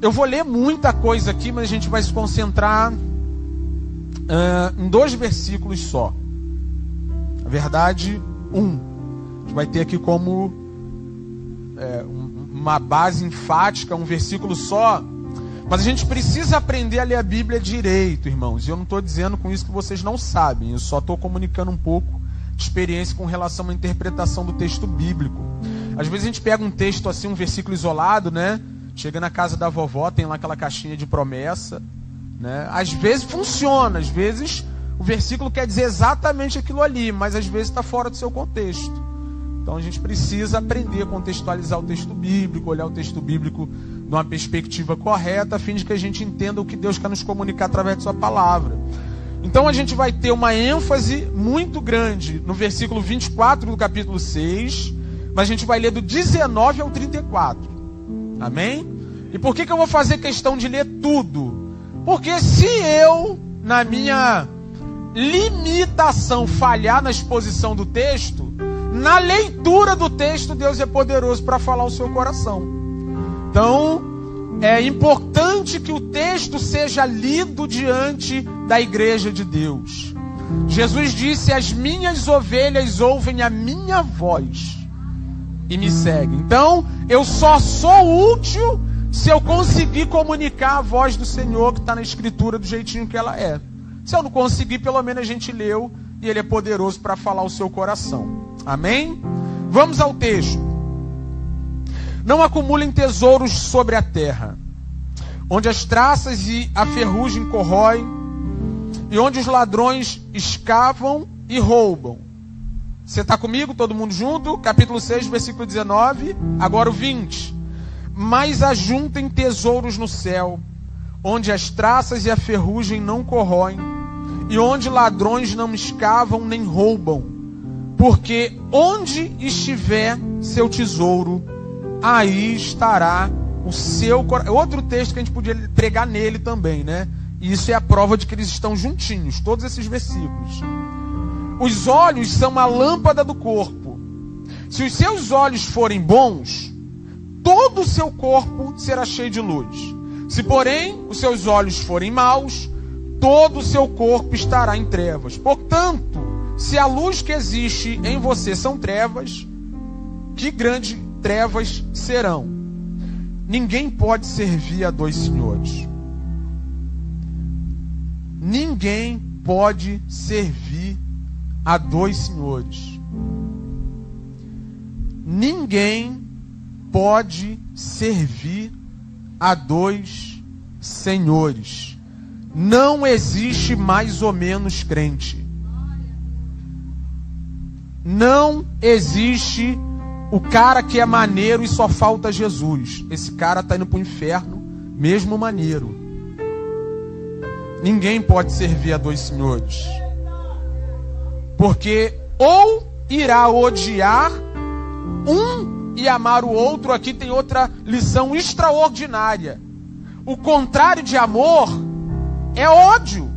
Eu vou ler muita coisa aqui, mas a gente vai se concentrar em 2 versículos só. Na verdade, 1. A gente vai ter aqui como uma base enfática, um versículo só. Mas a gente precisa aprender a ler a Bíblia direito, irmãos. E eu não estou dizendo com isso que vocês não sabem. Eu só estou comunicando um pouco de experiência com relação à interpretação do texto bíblico. Às vezes a gente pega um texto assim, um versículo isolado, né? Chega na casa da vovó, tem lá aquela caixinha de promessa, né? Às vezes funciona, às vezes o versículo quer dizer exatamente aquilo ali, mas às vezes está fora do seu contexto. Então a gente precisa aprender a contextualizar o texto bíblico, olhar o texto bíblico de uma perspectiva correta, a fim de que a gente entenda o que Deus quer nos comunicar através de sua palavra. Então a gente vai ter uma ênfase muito grande no versículo 24 do capítulo 6, mas a gente vai ler do 19 ao 34. Amém? E por que eu vou fazer questão de ler tudo? Porque se eu, na minha limitação, falhar na exposição do texto, na leitura do texto, Deus é poderoso para falar ao seu coração. Então, é importante que o texto seja lido diante da igreja de Deus. Jesus disse: as minhas ovelhas ouvem a minha voz e me seguem. Então, eu só sou útil se eu conseguir comunicar a voz do Senhor que está na Escritura do jeitinho que ela é. Se eu não conseguir, pelo menos a gente leu e Ele é poderoso para falar ao seu coração. Amém? Vamos ao texto. Não acumulem tesouros sobre a terra, onde as traças e a ferrugem corroem, e onde os ladrões escavam e roubam. Você está comigo? Todo mundo junto? Capítulo 6, versículo 19. Agora o 20. Mas ajuntem tesouros no céu, onde as traças e a ferrugem não corroem, e onde ladrões não escavam nem roubam. Porque onde estiver seu tesouro, aí estará o seu coração. Outro texto que a gente podia pregar nele também, né? E isso é a prova de que eles estão juntinhos, todos esses versículos. Os olhos são a lâmpada do corpo. Se os seus olhos forem bons, todo o seu corpo será cheio de luz. Se, porém, os seus olhos forem maus, todo o seu corpo estará em trevas. Portanto, se a luz que existe em você são trevas, que grandes trevas serão. Ninguém pode servir a 2 senhores. Ninguém pode servir a 2 senhores. Ninguém pode servir a 2 senhores. Não existe mais ou menos crente. Não existe o cara que é maneiro e só falta Jesus. Esse cara está indo para o inferno, mesmo maneiro. Ninguém pode servir a 2 senhores. Porque ou irá odiar um e amar o outro. Aqui tem outra lição extraordinária. O contrário de amor é ódio.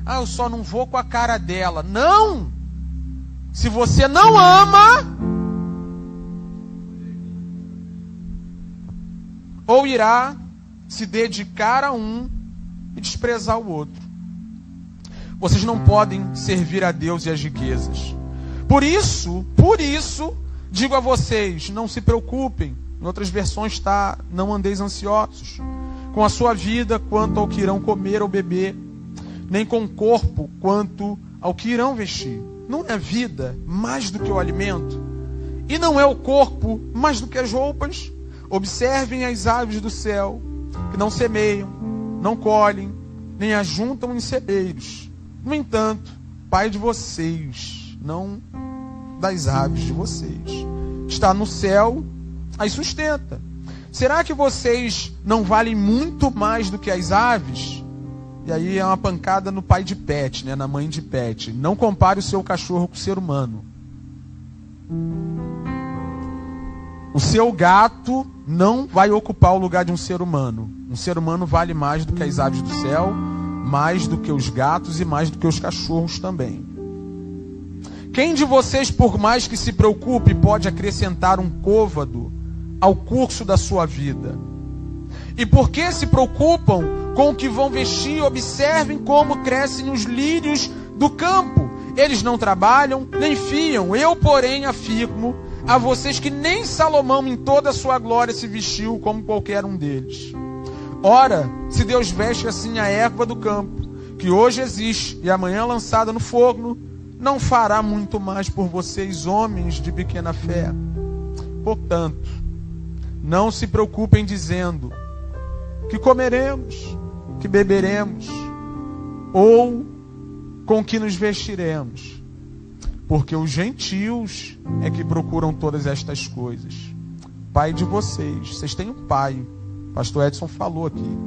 Ah, eu só não vou com a cara dela. Não! Se você não ama, ou irá se dedicar a um e desprezar o outro. Vocês não podem servir a Deus e as riquezas. Por isso, digo a vocês, não se preocupem. Em outras versões está: não andeis ansiosos com a sua vida quanto ao que irão comer ou beber, nem com o corpo quanto ao que irão vestir. Não é a vida mais do que o alimento? E não é o corpo mais do que as roupas? Observem as aves do céu, que não semeiam, não colhem, nem ajuntam em celeiros. No entanto, Pai de vocês, não das aves de vocês, está no céu, as sustenta. Será que vocês não valem muito mais do que as aves? E aí é uma pancada no pai de pet, né? Na mãe de pet. Não compare o seu cachorro com o ser humano. O seu gato não vai ocupar o lugar de um ser humano. Um ser humano vale mais do que as aves do céu, mais do que os gatos e mais do que os cachorros também. Quem de vocês, por mais que se preocupe, pode acrescentar um côvado ao curso da sua vida. E porque se preocupam com o que vão vestir, observem como crescem os lírios do campo. Eles não trabalham, nem fiam. Eu, porém, afirmo a vocês que nem Salomão em toda a sua glória se vestiu como qualquer um deles. Ora, se Deus veste assim a erva do campo, que hoje existe e amanhã é lançada no forno, não fará muito mais por vocês, homens de pequena fé. Portanto, não se preocupem dizendo que comeremos, que beberemos, ou com que nos vestiremos, porque os gentios é que procuram todas estas coisas. Pai de vocês têm um pai, pastor Edson falou aqui,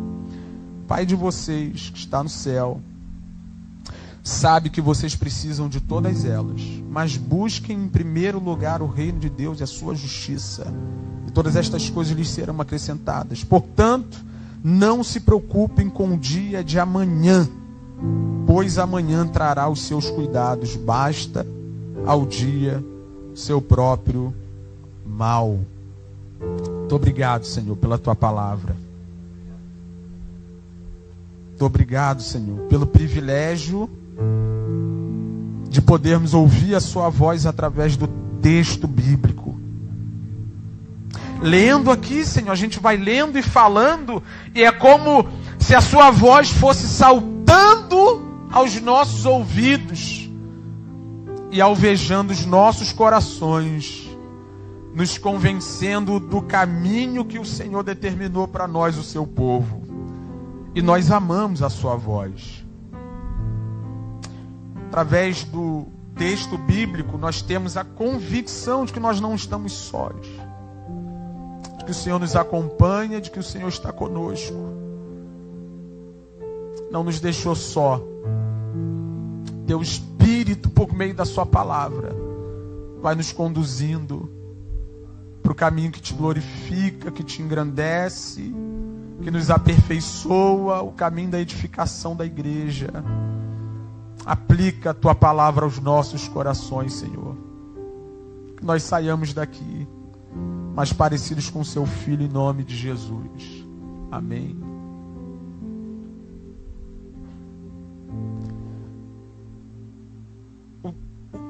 Pai de vocês que está no céu, sabe que vocês precisam de todas elas, mas busquem em primeiro lugar o reino de Deus e a sua justiça, e todas estas coisas lhes serão acrescentadas. Portanto, não se preocupem com o dia de amanhã, pois amanhã trará os seus cuidados, basta ao dia seu próprio mal. Muito obrigado, Senhor, pela tua palavra. Muito obrigado, Senhor, pelo privilégio de podermos ouvir a sua voz através do texto bíblico. Lendo aqui, Senhor, a gente vai lendo e falando, e é como se a sua voz fosse saltando aos nossos ouvidos e alvejando os nossos corações, nos convencendo do caminho que o Senhor determinou para nós, o seu povo. E nós amamos a sua voz. Através do texto bíblico, nós temos a convicção de que nós não estamos sós, de que o Senhor nos acompanha, de que o Senhor está conosco. Não nos deixou só. Teu Espírito, por meio da sua palavra, vai nos conduzindo para o caminho que te glorifica, que te engrandece, que nos aperfeiçoa, o caminho da edificação da igreja. Aplica a tua palavra aos nossos corações, Senhor. Que nós saiamos daqui mais parecidos com seu Filho, em nome de Jesus. Amém.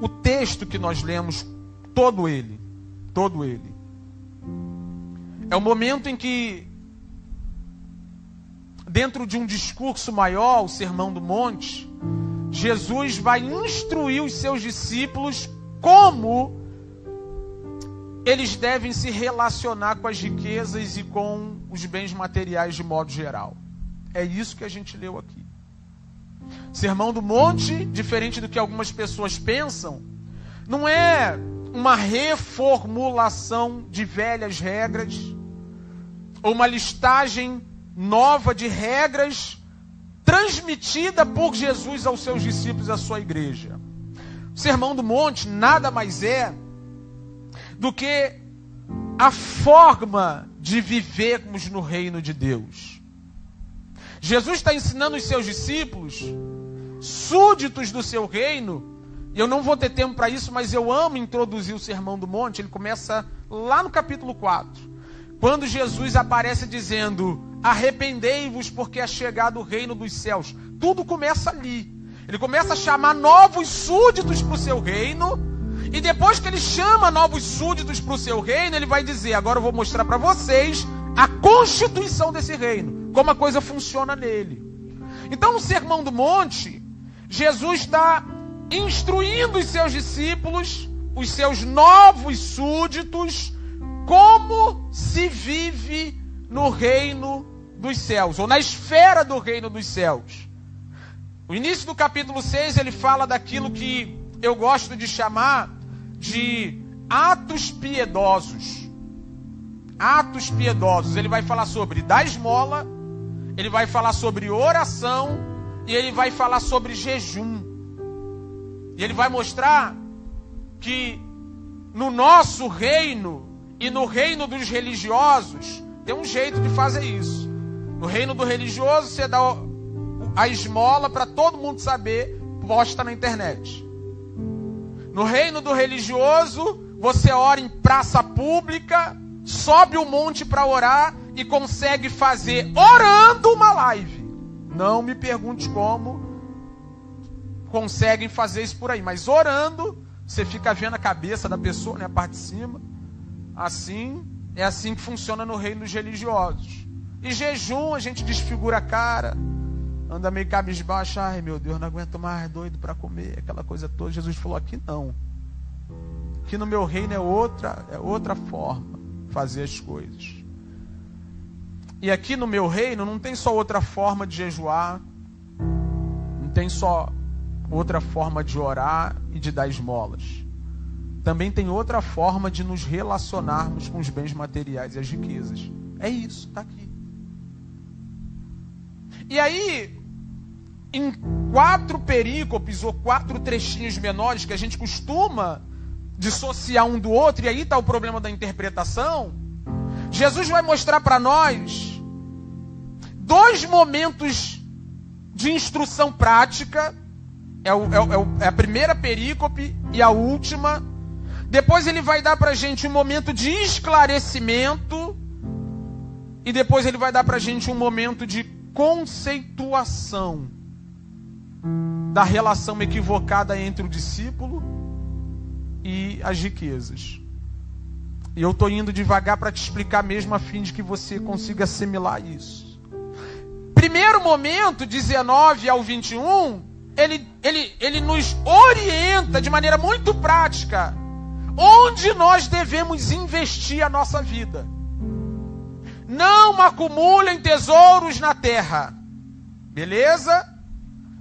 O texto que nós lemos, todo ele, é o momento em que, dentro de um discurso maior, o Sermão do Monte, Jesus vai instruir os seus discípulos como eles devem se relacionar com as riquezas e com os bens materiais de modo geral. É isso que a gente leu aqui. Sermão do Monte, diferente do que algumas pessoas pensam, não é uma reformulação de velhas regras ou uma listagem nova de regras transmitida por Jesus aos seus discípulos e à sua igreja. O Sermão do Monte nada mais é do que a forma de vivermos no reino de Deus. Jesus está ensinando os seus discípulos, súditos do seu reino, e eu não vou ter tempo para isso, mas eu amo introduzir o Sermão do Monte. Ele começa lá no capítulo 4, quando Jesus aparece dizendo: arrependei-vos porque é chegado o reino dos céus. Tudo começa ali. Ele começa a chamar novos súditos para o seu reino, e depois que ele chama novos súditos para o seu reino, ele vai dizer: agora eu vou mostrar para vocês a constituição desse reino, como a coisa funciona nele. Então, no Sermão do Monte, Jesus está instruindo os seus discípulos, os seus novos súditos, como se vive no reino dos céus, ou na esfera do reino dos céus. O início do capítulo 6, ele fala daquilo que eu gosto de chamar de atos piedosos. Atos piedosos. Ele vai falar sobre dar esmola, ele vai falar sobre oração, e ele vai falar sobre jejum. E ele vai mostrar que no nosso reino e no reino dos religiosos tem um jeito de fazer isso. No reino do religioso, você dá a esmola para todo mundo saber, posta na internet. No reino do religioso, você ora em praça pública, sobe o monte para orar e consegue fazer, orando, uma live. Não me pergunte como conseguem fazer isso por aí, mas orando, você fica vendo a cabeça da pessoa, né, a parte de cima. Assim, é assim que funciona no reino dos religiosos. E jejum, a gente desfigura a cara, anda meio cabisbaixo, ai meu Deus, não aguento mais, doido para comer, aquela coisa toda. Jesus falou, aqui não. Aqui no meu reino é outra forma de fazer as coisas. E aqui no meu reino não tem só outra forma de jejuar, não tem só outra forma de orar e de dar esmolas. Também tem outra forma de nos relacionarmos com os bens materiais e as riquezas. É isso, está aqui. E aí, em 4 perícopes ou 4 trechinhos menores que a gente costuma dissociar um do outro, e aí está o problema da interpretação, Jesus vai mostrar para nós 2 momentos de instrução prática. É a primeira perícope e a última. Depois ele vai dar para a gente um momento de esclarecimento. E depois ele vai dar para a gente um momento de conceituação da relação equivocada entre o discípulo e as riquezas. E eu estou indo devagar para te explicar mesmo, a fim de que você consiga assimilar isso. Primeiro momento, 19 ao 21, ele nos orienta de maneira muito prática onde nós devemos investir a nossa vida. Não acumulem tesouros na terra. Beleza?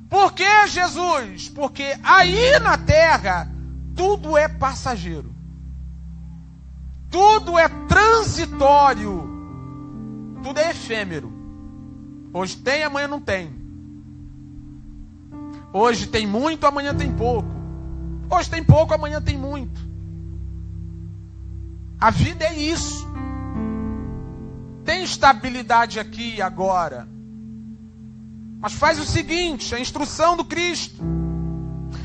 Por que, Jesus? Porque aí na terra tudo é passageiro. Tudo é transitório. Tudo é efêmero. Hoje tem, amanhã não tem. Hoje tem muito, amanhã tem pouco. Hoje tem pouco, amanhã tem muito. A vida é isso. Tem estabilidade aqui e agora. Mas faz o seguinte, a instrução do Cristo: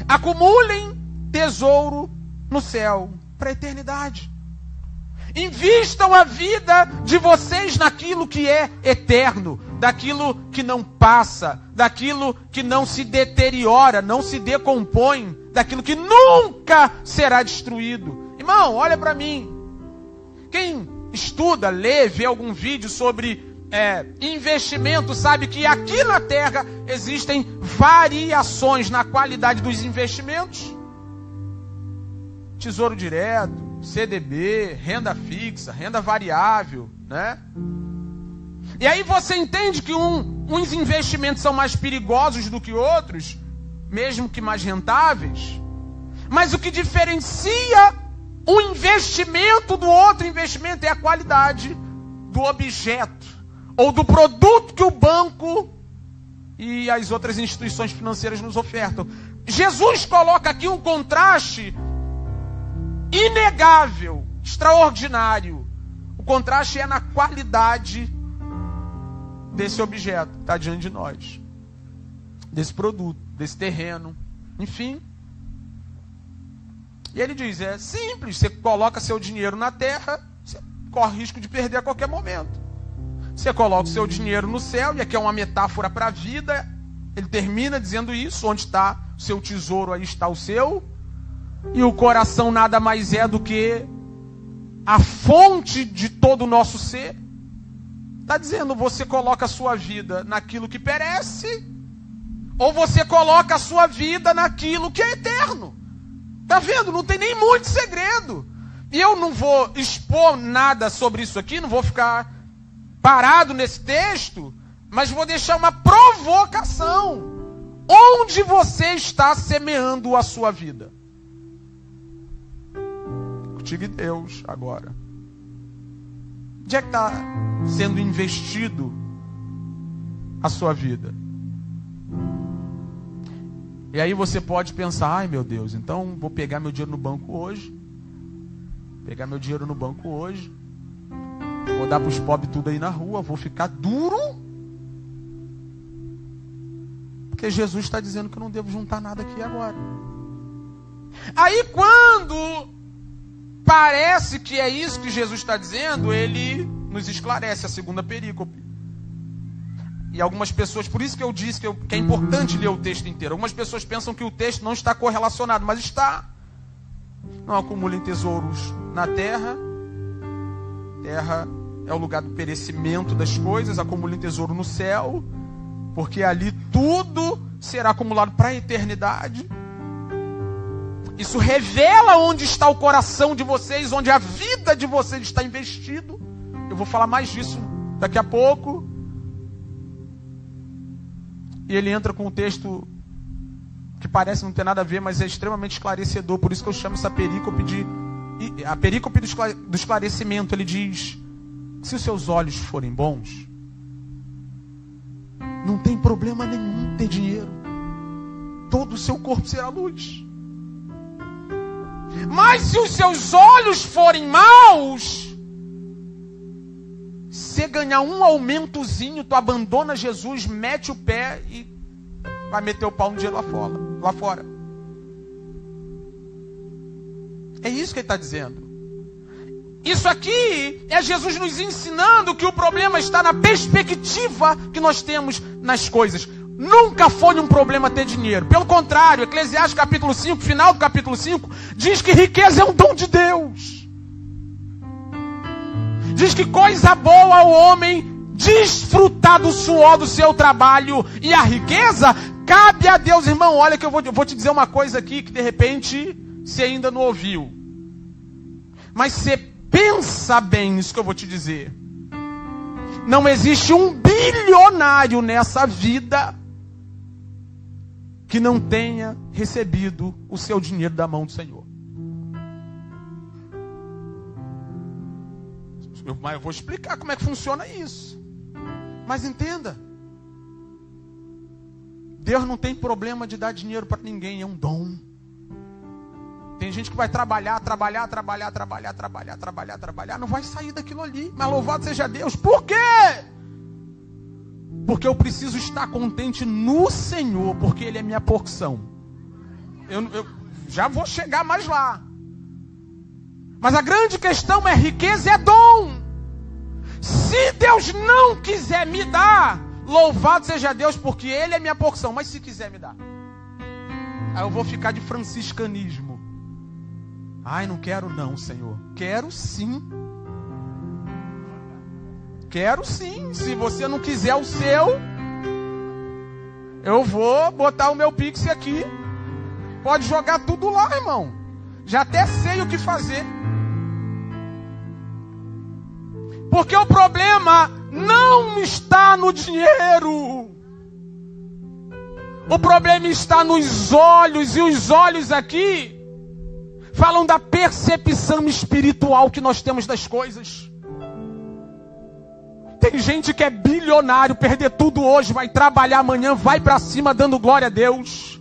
acumulem tesouro no céu para a eternidade. Invistam a vida de vocês naquilo que é eterno, daquilo que não passa, daquilo que não se deteriora, não se decompõe, daquilo que nunca será destruído. Irmão, olha para mim. Quem estuda, lê, vê algum vídeo sobre investimento, sabe que aqui na Terra existem variações na qualidade dos investimentos. Tesouro direto, CDB, renda fixa, renda variável, né? E aí você entende que uns investimentos são mais perigosos do que outros, mesmo que mais rentáveis. Mas o que diferencia um investimento do outro investimento é a qualidade do objeto ou do produto que o banco e as outras instituições financeiras nos ofertam. Jesus coloca aqui um contraste inegável, extraordinário. O contraste é na qualidade desse objeto que está diante de nós, desse produto, desse terreno, enfim. E ele diz, é simples, você coloca seu dinheiro na terra, você corre risco de perder a qualquer momento. Você coloca o seu dinheiro no céu, e aqui é uma metáfora para a vida, ele termina dizendo isso, onde está o seu tesouro, aí está o seu. E o coração nada mais é do que a fonte de todo o nosso ser. Está dizendo, você coloca a sua vida naquilo que perece, ou você coloca a sua vida naquilo que é eterno. Está vendo? Não tem nem muito segredo. E eu não vou expor nada sobre isso aqui, não vou ficar parado nesse texto, mas vou deixar uma provocação. Onde você está semeando a sua vida? Contigo e Deus agora. Onde é que está sendo investido a sua vida? E aí você pode pensar, ai meu Deus, então vou pegar meu dinheiro no banco hoje. Pegar meu dinheiro no banco hoje. Vou dar para os pobres tudo aí na rua, vou ficar duro. Porque Jesus está dizendo que eu não devo juntar nada aqui agora. Aí quando parece que é isso que Jesus está dizendo, ele nos esclarece a segunda perícope. E algumas pessoas, por isso que eu disse que é importante ler o texto inteiro. Algumas pessoas pensam que o texto não está correlacionado, mas está. Não acumulem tesouros na terra. Terra é o lugar do perecimento das coisas. Acumulem tesouro no céu, porque ali tudo será acumulado para a eternidade. Isso revela onde está o coração de vocês, onde a vida de vocês está investido. Eu vou falar mais disso daqui a pouco. E ele entra com um texto que parece não ter nada a ver, mas é extremamente esclarecedor. Por isso que eu chamo essa perícope de... a perícope do esclarecimento. Ele diz: se os seus olhos forem bons, não tem problema nenhum ter dinheiro. Todo o seu corpo será luz. Mas se os seus olhos forem maus, se ganhar um aumentozinho, tu abandona Jesus, mete o pé e vai meter o pau no dia lá fora. É isso que ele está dizendo. Isso aqui é Jesus nos ensinando que o problema está na perspectiva que nós temos nas coisas. Nunca foi um problema ter dinheiro. Pelo contrário, Eclesiastes capítulo 5, final do capítulo 5, diz que riqueza é um dom de Deus. Diz que coisa boa ao homem desfrutar do suor do seu trabalho. E a riqueza cabe a Deus. Irmão, olha que eu vou te dizer uma coisa aqui que de repente você ainda não ouviu. Mas você pensa bem nisso que eu vou te dizer. Não existe um bilionário nessa vida que não tenha recebido o seu dinheiro da mão do Senhor. Mas eu vou explicar como é que funciona isso. Mas entenda, Deus não tem problema de dar dinheiro para ninguém, é um dom. Tem gente que vai trabalhar, não vai sair daquilo ali. Mas louvado seja Deus. Por quê? Porque eu preciso estar contente no Senhor, porque Ele é minha porção. Eu já vou chegar mais lá. Mas a grande questão é: riqueza é dom. Se Deus não quiser me dar, louvado seja Deus, porque Ele é minha porção. Mas se quiser me dar, aí eu vou ficar de franciscanismo. Ai, não quero não, Senhor. Quero sim. Quero sim. Se você não quiser o seu, eu vou botar o meu Pix aqui. Pode jogar tudo lá, irmão. Já até sei o que fazer. Porque o problema não está no dinheiro. O problema está nos olhos. E os olhos aqui falam da percepção espiritual que nós temos das coisas. Tem gente que é bilionário, perder tudo hoje, vai trabalhar amanhã, vai para cima dando glória a Deus.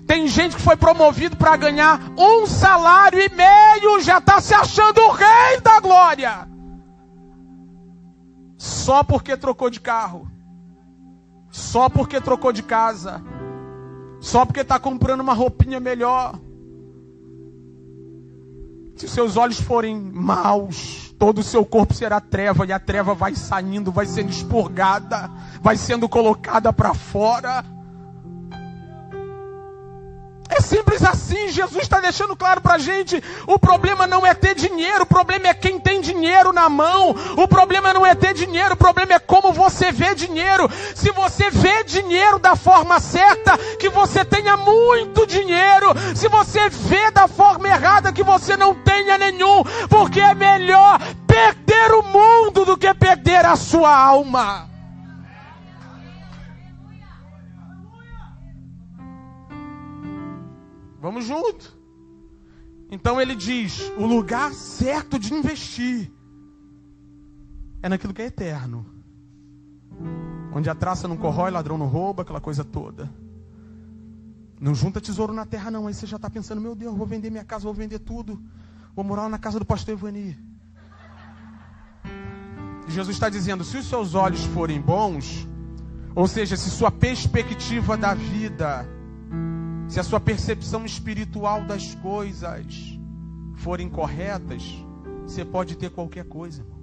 Tem gente que foi promovido para ganhar 1,5 salário, já está se achando o rei da glória. Só porque trocou de carro. Só porque trocou de casa. Só porque está comprando uma roupinha melhor. Se seus olhos forem maus, todo o seu corpo será treva, e a treva vai saindo, vai sendo expurgada, vai sendo colocada para fora. É simples assim. Jesus está deixando claro para a gente: o problema não é ter dinheiro, o problema é quem tem dinheiro na mão. O problema não é ter dinheiro, o problema é como você vê dinheiro. Se você vê dinheiro da forma certa, que você tenha muito dinheiro. Se você vê da forma errada, que você não tenha nenhum. Porque é melhor perder o mundo do que perder a sua alma. Vamos junto. Então ele diz: o lugar certo de investir é naquilo que é eterno, onde a traça não corrói, ladrão não rouba, aquela coisa toda. Não junta tesouro na terra não. Aí você já está pensando: meu Deus, vou vender minha casa, vou vender tudo, vou morar na casa do pastor Evani. Jesus está dizendo: se os seus olhos forem bons, ou seja, se sua perspectiva da vida, se a sua percepção espiritual das coisas forem corretas, você pode ter qualquer coisa, irmão.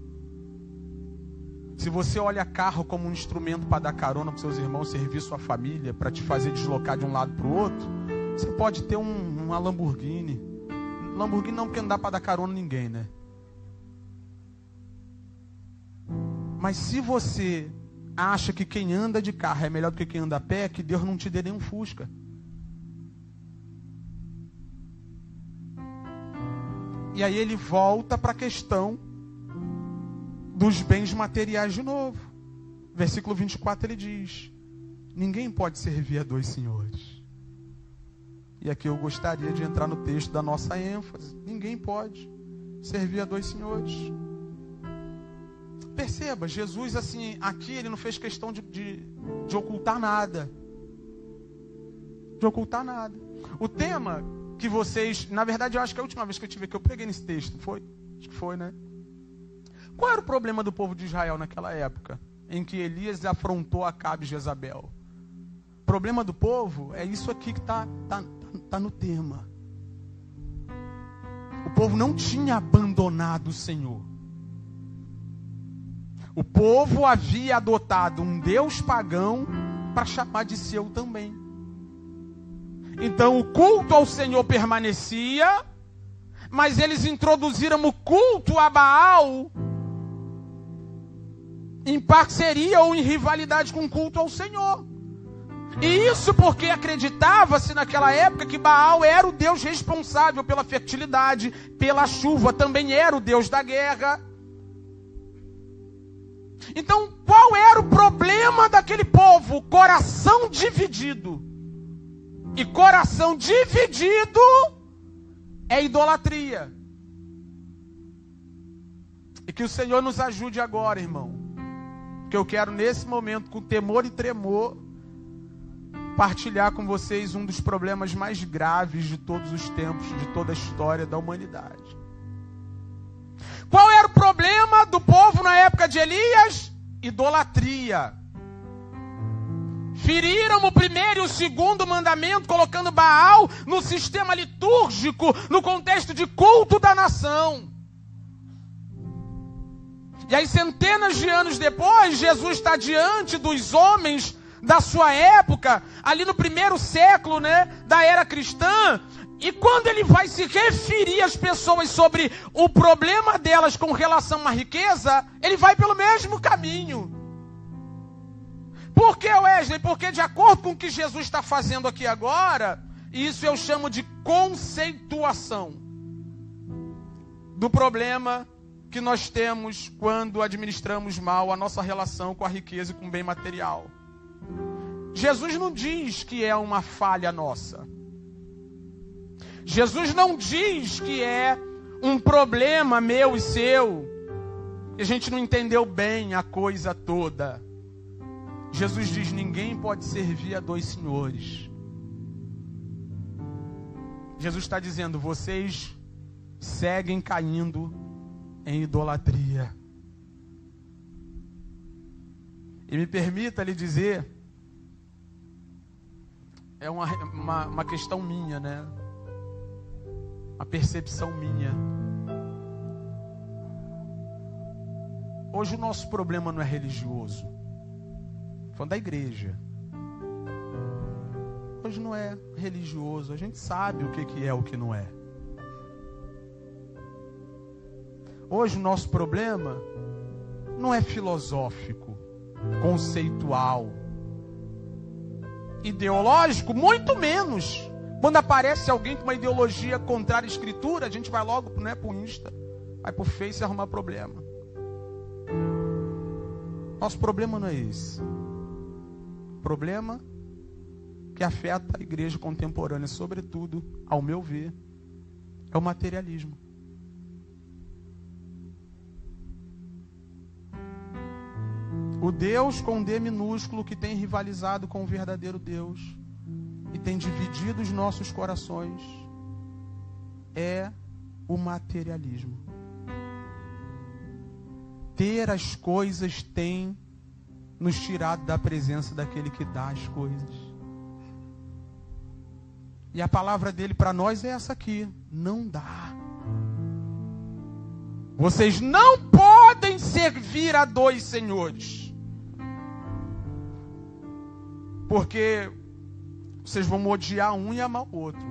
Se você olha carro como um instrumento para dar carona para seus irmãos, servir sua família, para te fazer deslocar de um lado para o outro, você pode ter uma Lamborghini. Lamborghini não, porque não dá para dar carona a ninguém, né? Mas se você acha que quem anda de carro é melhor do que quem anda a pé, que Deus não te dê nenhum Fusca. E aí ele volta para a questão dos bens materiais de novo. Versículo 24 ele diz: ninguém pode servir a dois senhores. E aqui eu gostaria de entrar no texto da nossa ênfase. Ninguém pode servir a dois senhores. Perceba, Jesus, assim, aqui ele não fez questão de ocultar nada. De ocultar nada. O tema que vocês, na verdade, eu acho que a última vez que eu tive aqui, eu preguei nesse texto, foi? Acho que foi, né? Qual era o problema do povo de Israel naquela época, em que Elias afrontou Acabe e Jezabel? O problema do povo é isso aqui que está no tema. O povo não tinha abandonado o Senhor. O povo havia adotado um Deus pagão para chamar de seu também. Então o culto ao Senhor permanecia, mas eles introduziram o culto a Baal em parceria ou em rivalidade com o culto ao Senhor. E isso porque acreditava-se naquela época que Baal era o Deus responsável pela fertilidade, pela chuva, também era o Deus da guerra. Então, qual era o problema daquele povo? Coração dividido. E coração dividido é idolatria. E que o Senhor nos ajude agora, irmão. Porque eu quero nesse momento, com temor e tremor, partilhar com vocês um dos problemas mais graves de todos os tempos, de toda a história da humanidade. Qual era o problema do povo na época de Elias? Idolatria. Feriram o primeiro e o segundo mandamento, colocando Baal no sistema litúrgico, no contexto de culto da nação. E aí, centenas de anos depois, Jesus está diante dos homens da sua época, ali no primeiro século, né, da era cristã. E quando ele vai se referir às pessoas sobre o problema delas com relação à riqueza, ele vai pelo mesmo caminho. Por que, Wesley? Porque de acordo com o que Jesus está fazendo aqui agora, isso eu chamo de conceituação do problema que nós temos quando administramos mal a nossa relação com a riqueza e com o bem material. Jesus não diz que é uma falha nossa. Jesus não diz que é um problema meu e seu, que a gente não entendeu bem a coisa toda. Jesus diz: ninguém pode servir a dois senhores. Jesus está dizendo: vocês seguem caindo em idolatria. E me permita lhe dizer, é uma questão minha, né? A percepção minha. Hoje o nosso problema não é religioso. Falando da igreja. Hoje não é religioso. A gente sabe o que é o que não é. Hoje o nosso problema não é filosófico, conceitual, ideológico, muito menos. Quando aparece alguém com uma ideologia contrária à Escritura, a gente vai logo, né, pro Insta, vai pro Face arrumar problema. Nosso problema não é esse. O problema que afeta a igreja contemporânea, sobretudo, ao meu ver, é o materialismo. O Deus com D minúsculo que tem rivalizado com o verdadeiro Deus e tem dividido os nossos corações é o materialismo. Ter as coisas tem nos tirado da presença daquele que dá as coisas. E a palavra dele para nós é essa aqui: não dá. Vocês não podem servir a dois senhores. Porque vocês vão odiar um e amar o outro.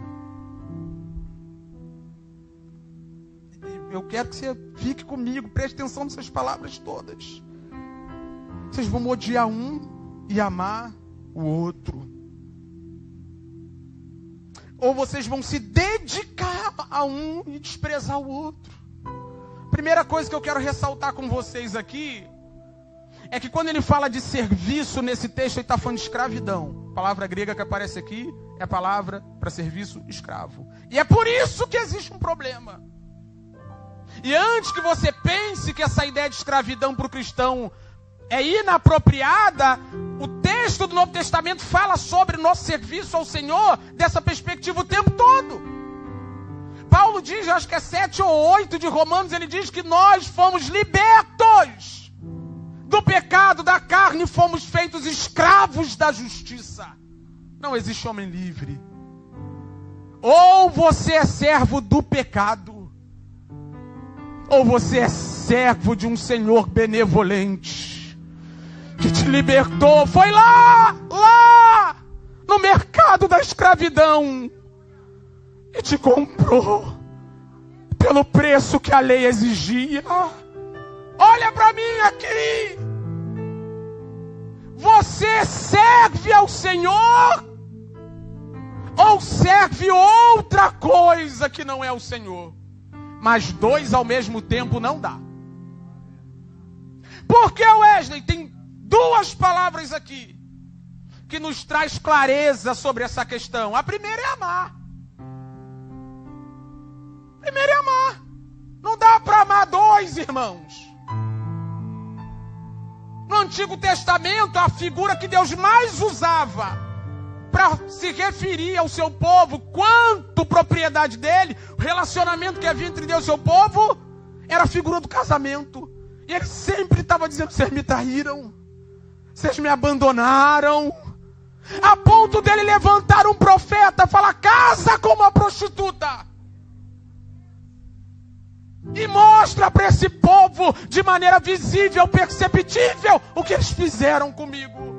Eu quero que você fique comigo, preste atenção nessas palavras todas. Vocês vão odiar um e amar o outro. Ou vocês vão se dedicar a um e desprezar o outro. Primeira coisa que eu quero ressaltar com vocês aqui é que quando ele fala de serviço nesse texto, ele está falando de escravidão. A palavra grega que aparece aqui é a palavra para serviço escravo. E é por isso que existe um problema. E antes que você pense que essa ideia de escravidão para o cristão é inapropriada, o texto do Novo Testamento fala sobre o nosso serviço ao Senhor dessa perspectiva o tempo todo. Paulo diz, acho que é 7 ou 8 de Romanos, ele diz que nós fomos libertos do pecado, da carne, fomos feitos escravos da justiça. Não existe homem livre. Ou você é servo do pecado, ou você é servo de um Senhor benevolente, que te libertou. Foi lá, no mercado da escravidão, e te comprou pelo preço que a lei exigia. Olha para mim aqui. Você serve ao Senhor ou serve outra coisa que não é o Senhor? Mas dois ao mesmo tempo não dá. Porque, Wesley, tem duas palavras aqui que nos traz clareza sobre essa questão. A primeira é amar. Primeiro é amar. Não dá para amar dois, irmãos. No Antigo Testamento, a figura que Deus mais usava para se referir ao seu povo quanto propriedade dele, o relacionamento que havia entre Deus e seu povo, era a figura do casamento. E ele sempre estava dizendo: vocês me traíram, vocês me abandonaram, a ponto dele levantar um profeta e falar: casa com uma prostituta. E mostra para esse povo, de maneira visível, perceptível, o que eles fizeram comigo.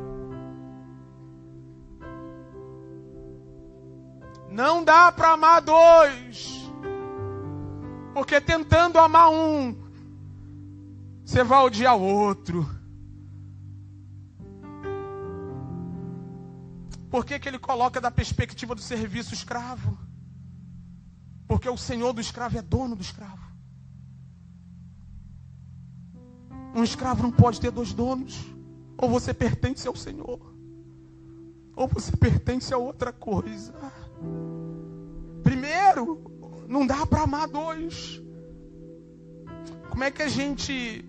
Não dá para amar dois. Porque tentando amar um, você vai odiar o outro. Por que ele coloca da perspectiva do serviço escravo? Porque o senhor do escravo é dono do escravo. Um escravo não pode ter dois donos. Ou você pertence ao Senhor, ou você pertence a outra coisa. Primeiro, não dá para amar dois. Como é que a gente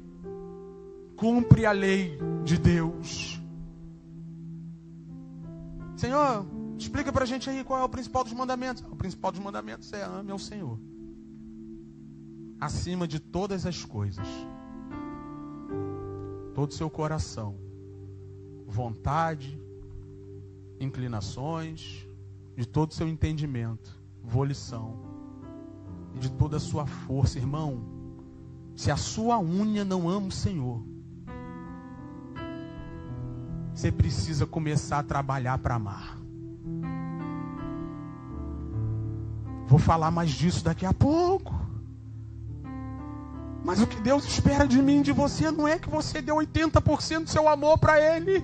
cumpre a lei de Deus? Senhor, explica para a gente aí qual é o principal dos mandamentos. O principal dos mandamentos é: ame ao Senhor acima de todas as coisas, todo o seu coração, vontade, inclinações, de todo o seu entendimento, volição, e de toda a sua força. Irmão, se a sua unha não ama o Senhor, você precisa começar a trabalhar para amar. Vou falar mais disso daqui a pouco. Mas o que Deus espera de mim e de você não é que você dê 80% do seu amor para Ele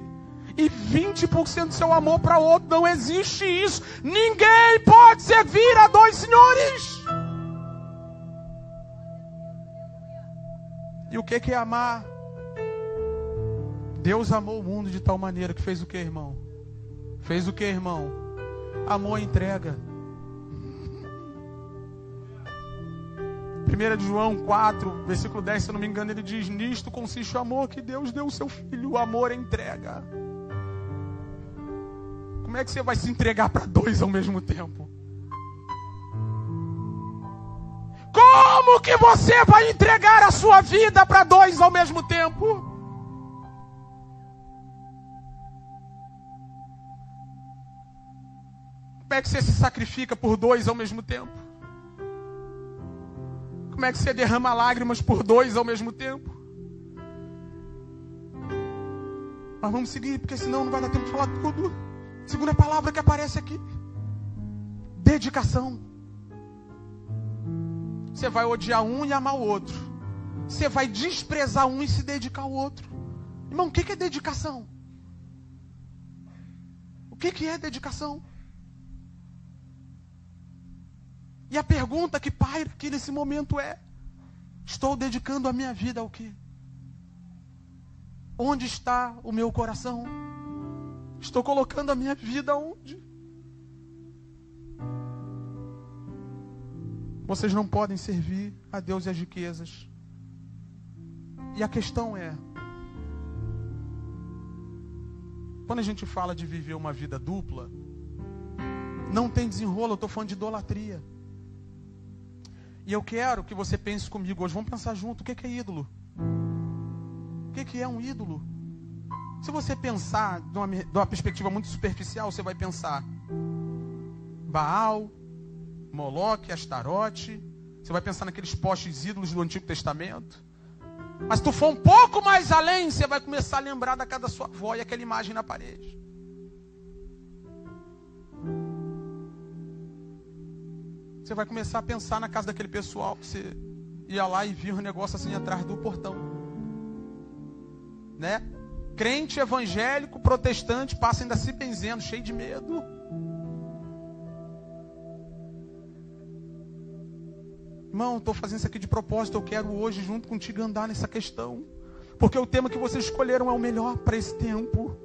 e 20% do seu amor para outro. Não existe isso. Ninguém pode servir a dois senhores. E o que é amar? Deus amou o mundo de tal maneira que fez o que, irmão? Fez o que, irmão? Amou a entrega. 1 João 4, versículo 10, se eu não me engano, ele diz: nisto consiste o amor, que Deus deu o seu Filho. O amor é entrega. Como é que você vai se entregar para dois ao mesmo tempo? Como que você vai entregar a sua vida para dois ao mesmo tempo? Como é que você se sacrifica por dois ao mesmo tempo? Como é que você derrama lágrimas por 2 ao mesmo tempo? Mas vamos seguir, porque senão não vai dar tempo de falar tudo. Segunda palavra que aparece aqui: dedicação. Você vai odiar um e amar o outro. Você vai desprezar um e se dedicar ao outro. Irmão, o que é dedicação? O que é dedicação? E a pergunta que paira aqui nesse momento é: estou dedicando a minha vida ao quê? Onde está o meu coração? Estou colocando a minha vida onde? Vocês não podem servir a Deus e as riquezas. E a questão é, quando a gente fala de viver uma vida dupla, não tem desenrolo, eu estou falando de idolatria. E eu quero que você pense comigo hoje, vamos pensar junto, o que é ídolo? O que é um ídolo? Se você pensar de uma perspectiva muito superficial, você vai pensar Baal, Moloque, Astarote. Você vai pensar naqueles postes ídolos do Antigo Testamento. Mas se tu for um pouco mais além, você vai começar a lembrar da casa da sua avó e aquela imagem na parede. Você vai começar a pensar na casa daquele pessoal que você ia lá e via um negócio assim atrás do portão. Né? Crente evangélico, protestante, passa ainda se benzendo, cheio de medo. Irmão, estou fazendo isso aqui de propósito. Eu quero hoje, junto contigo, andar nessa questão. Porque o tema que vocês escolheram é o melhor para esse tempo.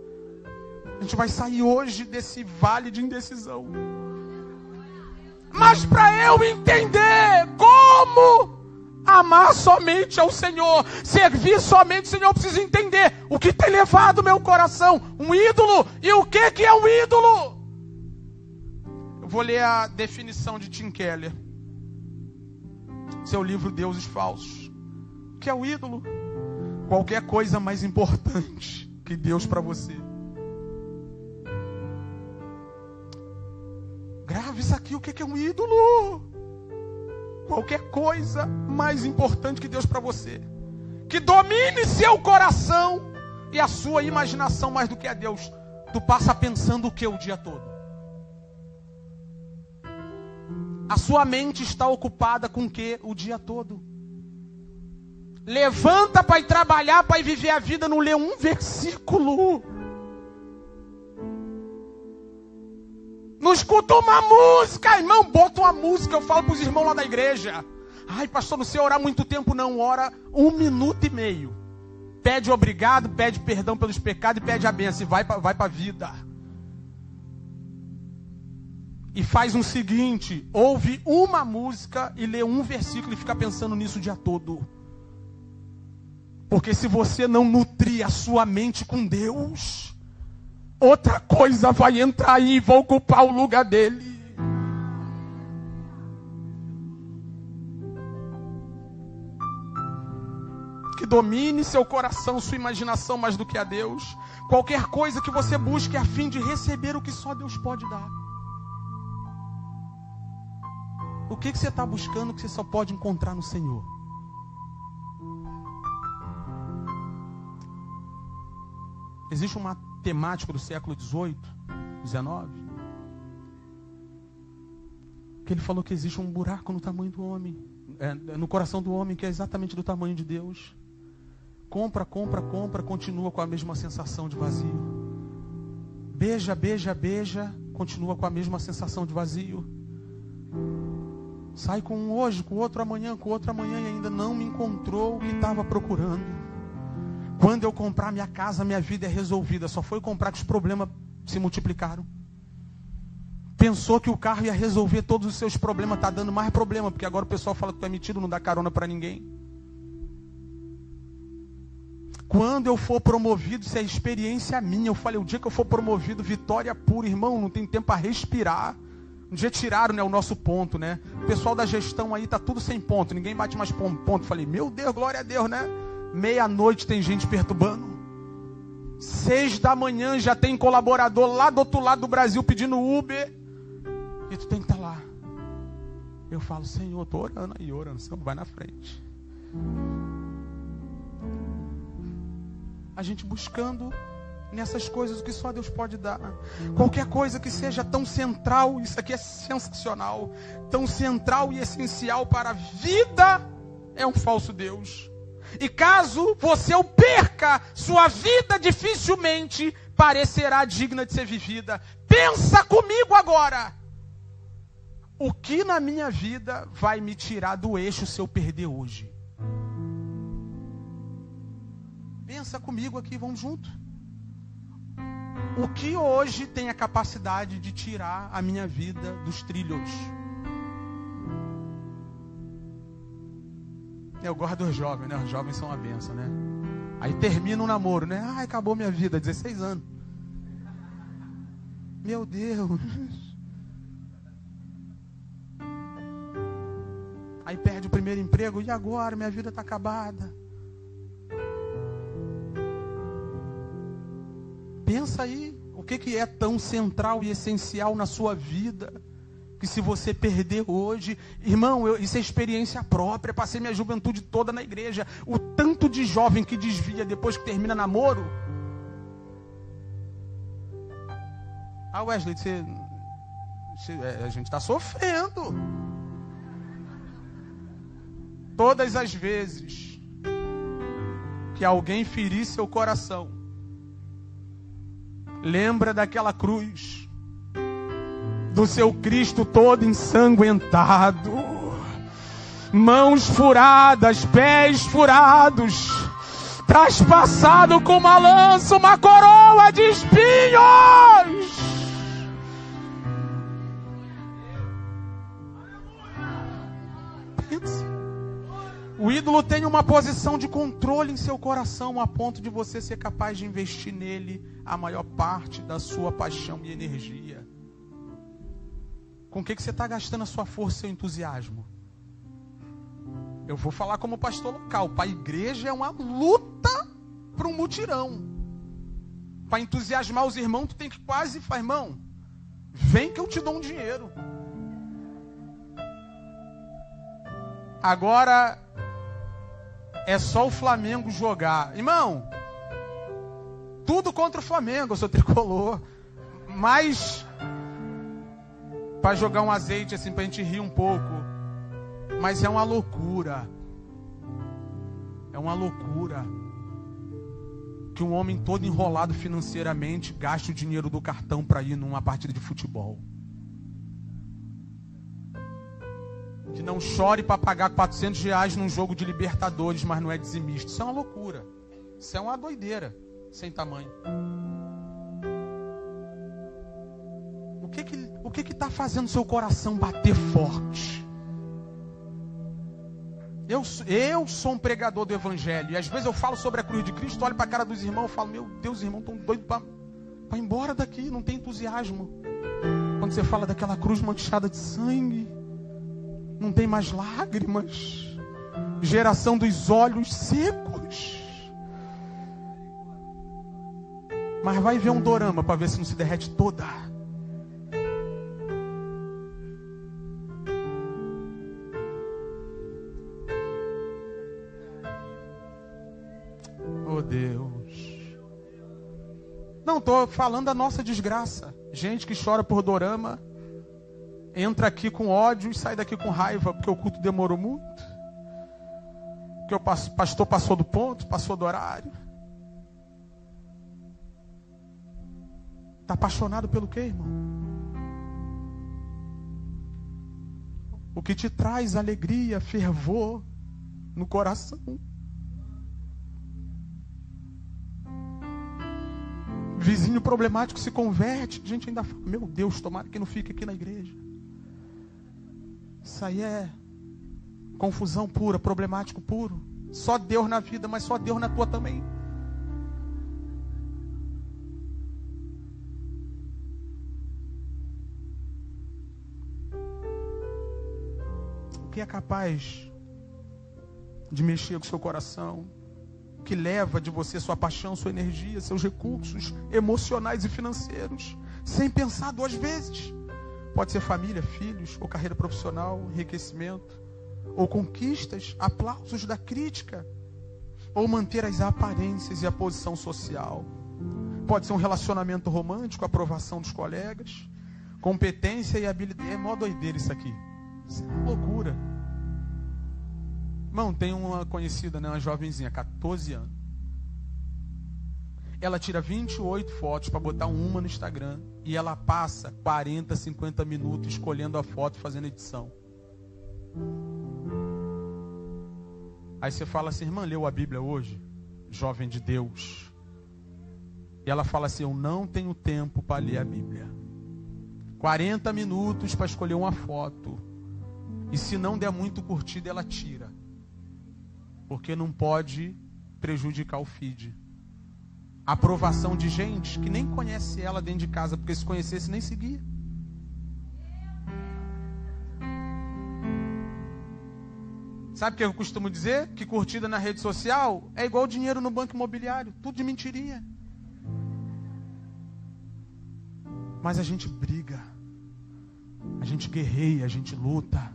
A gente vai sair hoje desse vale de indecisão. Mas para eu entender como amar somente ao Senhor, servir somente ao Senhor, eu preciso entender o que tem levado o meu coração. Um ídolo. E o que é um ídolo? Eu vou ler a definição de Tim Keller. Seu livro Deuses Falsos. O que é o ídolo? Qualquer coisa mais importante que Deus para você. Grave isso aqui, o que é um ídolo? Qualquer coisa mais importante que Deus para você. Que domine seu coração e a sua imaginação mais do que a Deus. Tu passa pensando o que o dia todo? A sua mente está ocupada com o que o dia todo? Levanta para ir trabalhar, para ir viver a vida, não lê um versículo. Não escuta uma música, irmão, bota uma música. Eu falo para os irmãos lá da igreja: ai, pastor, não sei orar muito tempo não. Ora 1 minuto e meio. Pede obrigado, pede perdão pelos pecados e pede a bênção. E vai para a vida. E faz o seguinte: ouve uma música e lê um versículo e fica pensando nisso o dia todo. Porque se você não nutrir a sua mente com Deus, outra coisa vai entrar aí e vai ocupar o lugar dele. Que domine seu coração, sua imaginação mais do que a Deus. Qualquer coisa que você busque a fim de receber o que só Deus pode dar. O que você está buscando que você só pode encontrar no Senhor? Existe um matemático do século XVIII, XIX, que ele falou que existe um buraco no tamanho do homem, no coração do homem, que é exatamente do tamanho de Deus. Compra, continua com a mesma sensação de vazio. Beija, continua com a mesma sensação de vazio. Sai com um hoje, com outro amanhã e ainda não me encontrou o que estava procurando. Quando eu comprar minha casa, minha vida é resolvida. Só foi comprar que os problemas se multiplicaram. Pensou que o carro ia resolver todos os seus problemas, está dando mais problema, porque agora o pessoal fala que tu é metido, não dá carona para ninguém. Quando eu for promovido, isso é experiência minha. Eu falei, o dia que eu for promovido, vitória pura, irmão, não tem tempo para respirar. Um dia tiraram, né, o nosso ponto, né? O pessoal da gestão aí tá tudo sem ponto, ninguém bate mais ponto. Falei, meu Deus, glória a Deus, né? Meia-noite tem gente perturbando. 6 da manhã já tem colaborador lá do outro lado do Brasil pedindo Uber. E tu tem que estar lá. Eu falo, Senhor, estou orando aí, orando, Senhor, vai na frente. A gente buscando nessas coisas o que só Deus pode dar. Qualquer coisa que seja tão central, isso aqui é sensacional, tão central e essencial para a vida, é um falso Deus. E caso você o perca, sua vida dificilmente parecerá digna de ser vivida. Pensa comigo agora. O que na minha vida vai me tirar do eixo se eu perder hoje? Pensa comigo aqui, vamos junto. O que hoje tem a capacidade de tirar a minha vida dos trilhos? Eu gosto dos jovens, né? Os jovens são uma benção, né? Aí termina um namoro, né? Ai, acabou minha vida, 16 anos. Meu Deus. Aí perde o primeiro emprego, e agora? Minha vida está acabada. Pensa aí, o que é tão central e essencial na sua vida, que se você perder hoje, irmão, isso é experiência própria, passei minha juventude toda na igreja, o tanto de jovem que desvia depois que termina namoro. Ah, Wesley, a gente está sofrendo. Todas as vezes que alguém ferir seu coração, lembra daquela cruz, do seu Cristo todo ensanguentado, mãos furadas, pés furados, traspassado com uma lança, uma coroa de espinhos. Pensa. O ídolo tem uma posição de controle em seu coração, a ponto de você ser capaz de investir nele a maior parte da sua paixão e energia. Com o que você está gastando a sua força e seu entusiasmo? Eu vou falar como pastor local. Para a igreja é uma luta para um mutirão. Para entusiasmar os irmãos, tu tem que quase falar, irmão, vem que eu te dou um dinheiro. Agora é só o Flamengo jogar. Irmão, tudo contra o Flamengo, eu sou tricolor. Mas para jogar um azeite assim, para a gente rir um pouco. Mas é uma loucura. É uma loucura que um homem todo enrolado financeiramente gaste o dinheiro do cartão para ir numa partida de futebol. Que não chore para pagar R$400 num jogo de Libertadores, mas não é dizimista. Isso é uma loucura. Isso é uma doideira sem tamanho. O que está fazendo seu coração bater forte? Eu sou um pregador do evangelho. E às vezes eu falo sobre a cruz de Cristo, olho para a cara dos irmãos e falo, meu Deus, os irmãos estão doidos para ir embora daqui. Não tem entusiasmo. Quando você fala daquela cruz manchada de sangue, não tem mais lágrimas. Geração dos olhos secos. Mas vai ver um dorama para ver se não se derrete toda. Oh Deus. Não estou falando da nossa desgraça. Gente que chora por dorama, entra aqui com ódio e sai daqui com raiva, porque o culto demorou muito, porque o pastor passou do ponto, passou do horário. Está apaixonado pelo quê, irmão? O que te traz alegria, fervor no coração. Vizinho problemático se converte, a gente ainda fala, meu Deus, tomara que não fique aqui na igreja. Isso aí é confusão pura, problemático puro. Só Deus na vida, mas só Deus na tua também. O que é capaz de mexer com o seu coração? Que leva de você sua paixão, sua energia, seus recursos emocionais e financeiros, sem pensar duas vezes. Pode ser família, filhos, ou carreira profissional, enriquecimento, ou conquistas, aplausos da crítica, ou manter as aparências e a posição social. Pode ser um relacionamento romântico, aprovação dos colegas, competência e habilidade. É mó doideira isso aqui. Isso é uma loucura. Irmão, tem uma conhecida, né, uma jovenzinha, 14 anos. Ela tira 28 fotos para botar uma no Instagram. E ela passa 40, 50 minutos escolhendo a foto, fazendo edição. Aí você fala assim, irmã, leu a Bíblia hoje? Jovem de Deus. E ela fala assim, eu não tenho tempo para ler a Bíblia. 40 minutos para escolher uma foto. E se não der muito curtida, ela tira. Porque não pode prejudicar o feed. Aprovação de gente que nem conhece ela dentro de casa, porque se conhecesse nem seguia. Sabe o que eu costumo dizer? Que curtida na rede social é igual dinheiro no banco imobiliário, tudo de mentirinha. Mas a gente briga, a gente guerreia, a gente luta.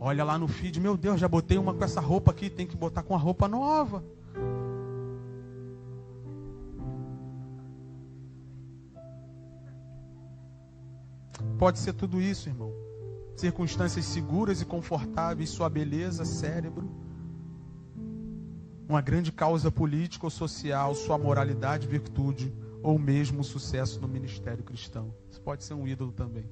Olha lá no feed, meu Deus, já botei uma com essa roupa aqui, tem que botar com a roupa nova. Pode ser tudo isso, irmão. Circunstâncias seguras e confortáveis, sua beleza, cérebro. Uma grande causa política ou social, sua moralidade, virtude, ou mesmo sucesso no ministério cristão. Isso pode ser um ídolo também.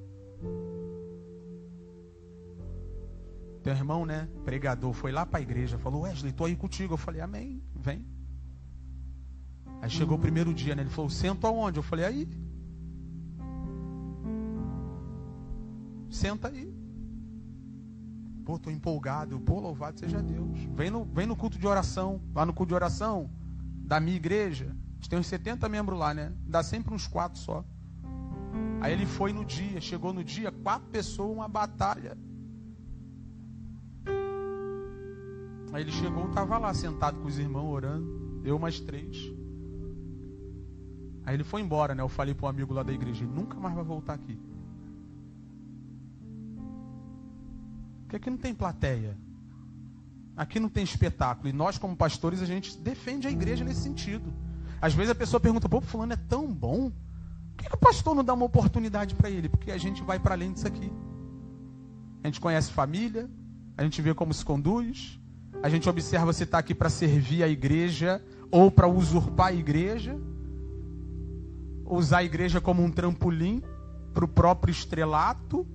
Teu irmão, né, pregador, foi lá para a igreja, falou, Wesley, estou aí contigo. Eu falei, amém, vem. Aí chegou o primeiro dia, né, ele falou, sento aonde? Eu falei, aí. Senta aí. Pô, tô empolgado. Pô, louvado seja Deus. Vem no culto de oração. Lá no culto de oração da minha igreja, a gente tem uns 70 membros lá, né? Dá sempre uns 4 só. Aí ele foi no dia, chegou no dia, 4 pessoas, uma batalha. Aí ele chegou, tava lá sentado com os irmãos orando, eu mais 3. Aí ele foi embora, né? Eu falei para um amigo lá da igreja, ele nunca mais vai voltar aqui. Porque aqui não tem plateia. Aqui não tem espetáculo. E nós, como pastores, a gente defende a igreja nesse sentido. Às vezes a pessoa pergunta, pô, fulano é tão bom. Por que o pastor não dá uma oportunidade para ele? Porque a gente vai para além disso aqui. A gente conhece família, a gente vê como se conduz, a gente observa se está aqui para servir a igreja ou para usurpar a igreja, usar a igreja como um trampolim para o próprio estrelato.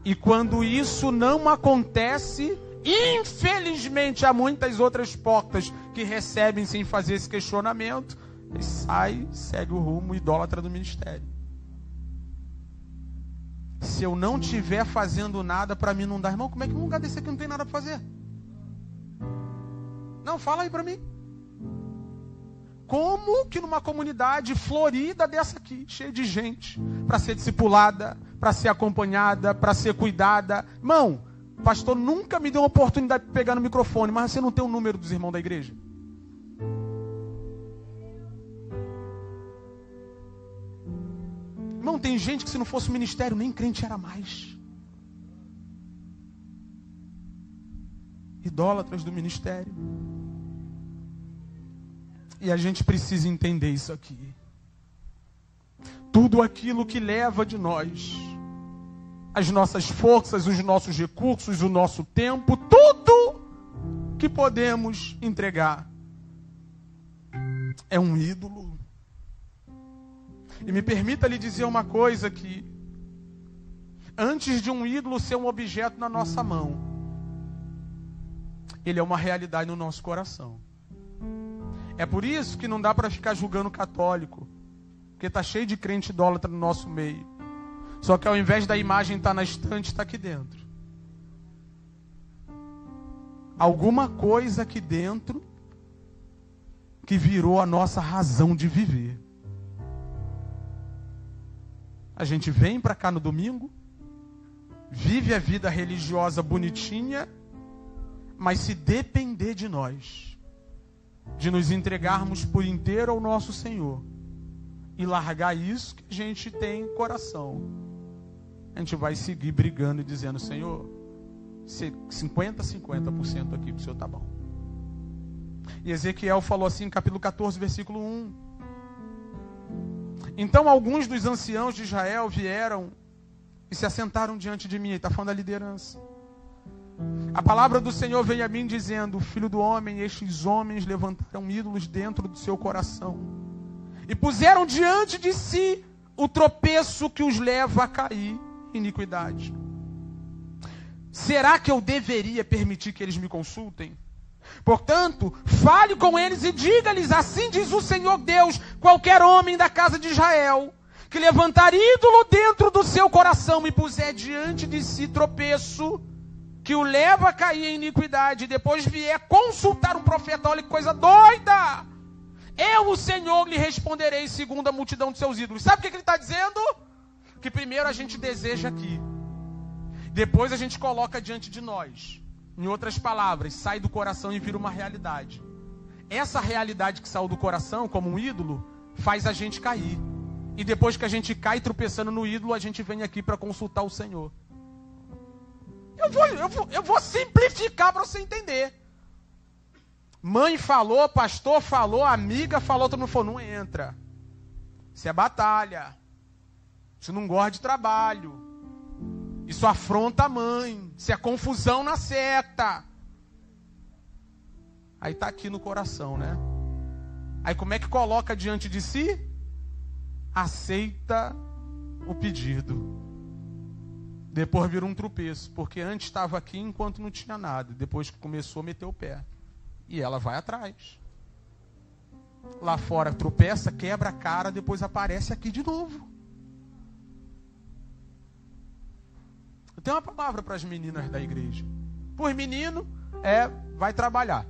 E quando isso não acontece, infelizmente há muitas outras portas que recebem sem fazer esse questionamento, e sai, segue o rumo idólatra do ministério. Se eu não estiver fazendo nada, para mim não dá. Irmão, como é que num lugar desse aqui não tem nada para fazer? Não, fala aí para mim. Como que numa comunidade florida dessa aqui, cheia de gente, para ser discipulada, para ser acompanhada, para ser cuidada. Irmão, o pastor nunca me deu uma oportunidade de pegar no microfone, mas você não tem o número dos irmãos da igreja? Irmão, tem gente que se não fosse o ministério, nem crente era mais. Idólatras do ministério. E a gente precisa entender isso aqui. Tudo aquilo que leva de nós, as nossas forças, os nossos recursos, o nosso tempo, tudo que podemos entregar é um ídolo. E me permita lhe dizer uma coisa que antes de um ídolo ser um objeto na nossa mão, ele é uma realidade no nosso coração. É por isso que não dá para ficar julgando o católico, porque está cheio de crente idólatra no nosso meio. Só que ao invés da imagem estar na estante, está aqui dentro. Alguma coisa aqui dentro que virou a nossa razão de viver. A gente vem para cá no domingo, vive a vida religiosa bonitinha, mas se depender de nós, de nos entregarmos por inteiro ao nosso Senhor e largar isso que a gente tem em coração, a gente vai seguir brigando e dizendo: Senhor, 50% aqui pro Senhor tá bom. E Ezequiel falou assim em capítulo 14, versículo 1. Então alguns dos anciãos de Israel vieram e se assentaram diante de mim. Ele está falando da liderança. A palavra do Senhor veio a mim dizendo: filho do homem, estes homens levantaram ídolos dentro do seu coração e puseram diante de si o tropeço que os leva a cair em iniquidade. Será que eu deveria permitir que eles me consultem? Portanto, fale com eles e diga-lhes: assim diz o Senhor Deus, qualquer homem da casa de Israel que levantar ídolo dentro do seu coração e puser diante de si tropeço que o leva a cair em iniquidade, e depois vier consultar um profeta, olha que coisa doida, eu, o Senhor, lhe responderei segundo a multidão de seus ídolos. Sabe o que ele está dizendo? Que primeiro a gente deseja aqui, depois a gente coloca diante de nós. Em outras palavras, sai do coração e vira uma realidade. Essa realidade que saiu do coração, como um ídolo, faz a gente cair. E depois que a gente cai tropeçando no ídolo, a gente vem aqui para consultar o Senhor. Eu vou simplificar para você entender. Mãe falou, pastor falou, amiga falou, todo mundo falou: não entra. Isso é batalha. Isso não gosta de trabalho. Isso afronta a mãe. Isso é confusão na seta. Aí está aqui no coração, né? Aí como é que coloca diante de si? Aceita o pedido. Depois vira um tropeço, porque antes estava aqui enquanto não tinha nada. Depois que começou, meteu o pé. E ela vai atrás. Lá fora tropeça, quebra a cara, depois aparece aqui de novo. Eu tenho uma palavra para as meninas da igreja. Por menino, vai trabalhar.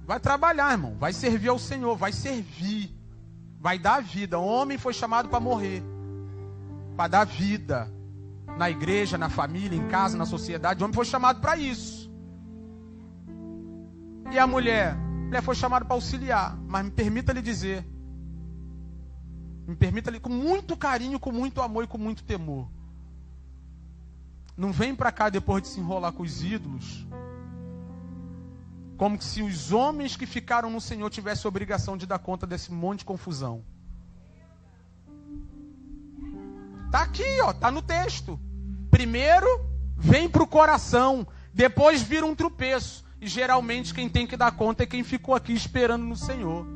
Vai trabalhar, irmão. Vai servir ao Senhor, vai servir. Vai dar vida. O homem foi chamado para morrer. Para dar vida. Na igreja, na família, em casa, na sociedade. O homem foi chamado para isso. E a mulher? A mulher foi chamada para auxiliar. Mas me permita lhe dizer. Me permita lhe, com muito carinho, com muito amor e com muito temor. Não vem para cá depois de se enrolar com os ídolos. Como se os homens que ficaram no Senhor tivessem a obrigação de dar conta desse monte de confusão. Está aqui, está no texto. Primeiro, vem para o coração. Depois vira um tropeço. E geralmente quem tem que dar conta é quem ficou aqui esperando no Senhor.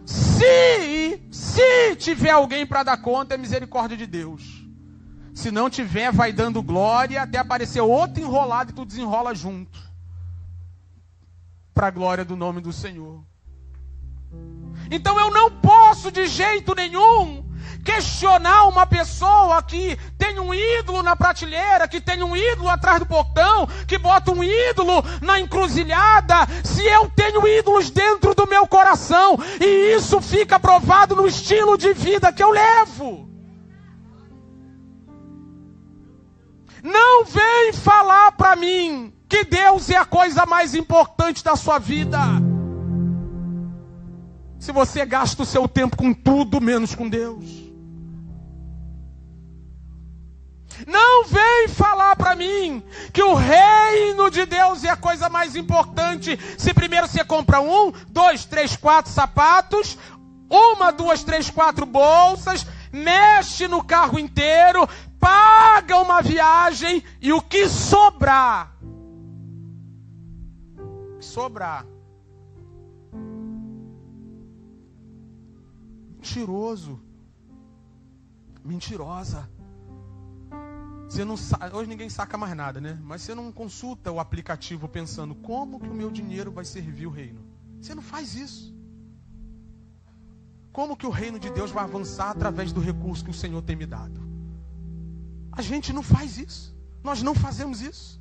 Se tiver alguém para dar conta, é misericórdia de Deus. Se não tiver, vai dando glória até aparecer outro enrolado e tu desenrola junto. Para a glória do nome do Senhor. Então eu não posso de jeito nenhum questionar uma pessoa que tem um ídolo na prateleira, que tem um ídolo atrás do portão, que bota um ídolo na encruzilhada, se eu tenho ídolos dentro do meu coração, e isso fica provado no estilo de vida que eu levo. Não vem falar para mim que Deus é a coisa mais importante da sua vida, se você gasta o seu tempo com tudo menos com Deus. Não vem falar para mim que o reino de Deus é a coisa mais importante, se primeiro você compra 1, 2, 3, 4 sapatos, 1, 2, 3, 4 bolsas, mexe no carro inteiro, paga uma viagem e o que sobrar, mentiroso, mentirosa. Você não hoje ninguém saca mais nada, né? Mas você não consulta o aplicativo pensando: como que o meu dinheiro vai servir o reino? Você não faz isso. Como que o reino de Deus vai avançar através do recurso que o Senhor tem me dado? A gente não faz isso. Nós não fazemos isso.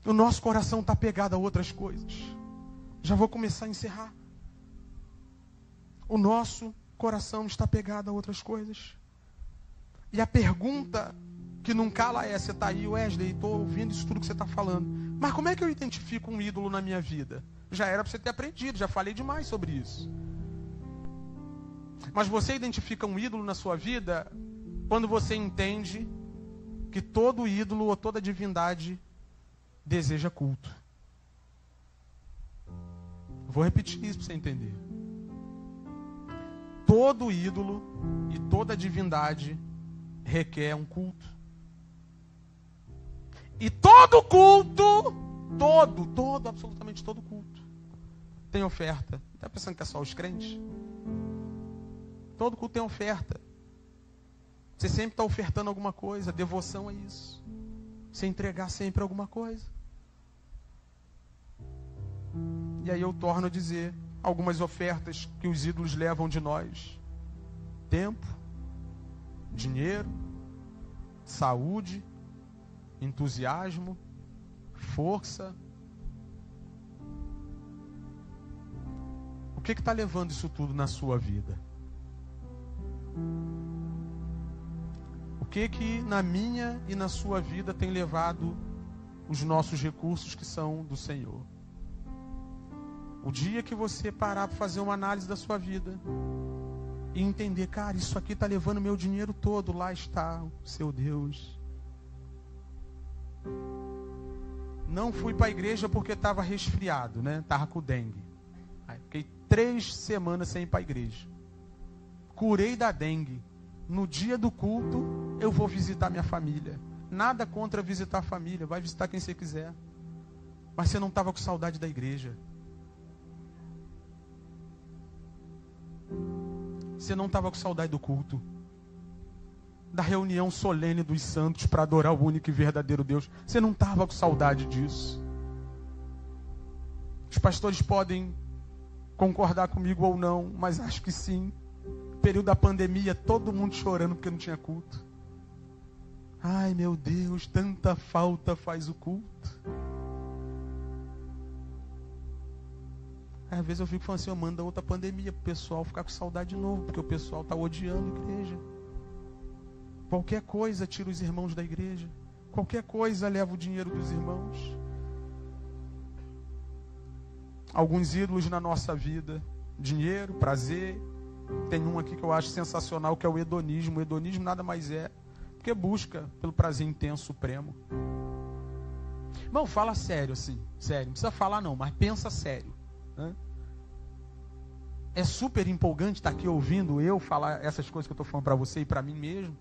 O nosso coração está pegado a outras coisas. Já vou começar a encerrar. O nosso coração está pegado a outras coisas. E a pergunta que não cala é: você está aí, Wesley, estou ouvindo isso tudo que você está falando, mas como é que eu identifico um ídolo na minha vida? Já era para você ter aprendido, já falei demais sobre isso. Mas você identifica um ídolo na sua vida quando você entende que todo ídolo ou toda divindade deseja culto. Vou repetir isso para você entender. Todo ídolo e toda divindade requer um culto. E todo culto, absolutamente todo culto, tem oferta. Está pensando que é só os crentes? Todo culto tem oferta. Você sempre está ofertando alguma coisa. Devoção é isso. Você entregar sempre alguma coisa. E aí eu torno a dizer algumas ofertas que os ídolos levam de nós: tempo, dinheiro, saúde, entusiasmo, força. O que está levando isso tudo na sua vida? O que na minha e na sua vida tem levado os nossos recursos que são do Senhor? O dia que você parar para fazer uma análise da sua vida e entender, cara, isso aqui está levando meu dinheiro todo, lá está o seu Deus. Não fui para a igreja porque estava resfriado, né? Estava com dengue. Aí fiquei 3 semanas sem ir para a igreja. Curei da dengue. No dia do culto, eu vou visitar minha família. Nada contra visitar a família. Vai visitar quem você quiser. Mas você não estava com saudade da igreja. Você não estava com saudade do culto. Da reunião solene dos santos para adorar o único e verdadeiro Deus. Você não estava com saudade disso. Os pastores podem concordar comigo ou não, mas acho que sim. Período da pandemia, todo mundo chorando porque não tinha culto. Ai, meu Deus, tanta falta faz o culto. Às vezes eu fico falando assim, eu mando outra pandemia para o pessoal ficar com saudade de novo, porque o pessoal está odiando a igreja. Qualquer coisa tira os irmãos da igreja. Qualquer coisa leva o dinheiro dos irmãos. Alguns ídolos na nossa vida: dinheiro, prazer. Tem um aqui que eu acho sensacional, que é o hedonismo. O hedonismo nada mais é porque busca pelo prazer intenso supremo. Irmão, fala sério assim. Sério, não precisa falar não, mas pensa sério, né? É super empolgante estar aqui ouvindo eu falar essas coisas que eu estou falando para você e para mim mesmo.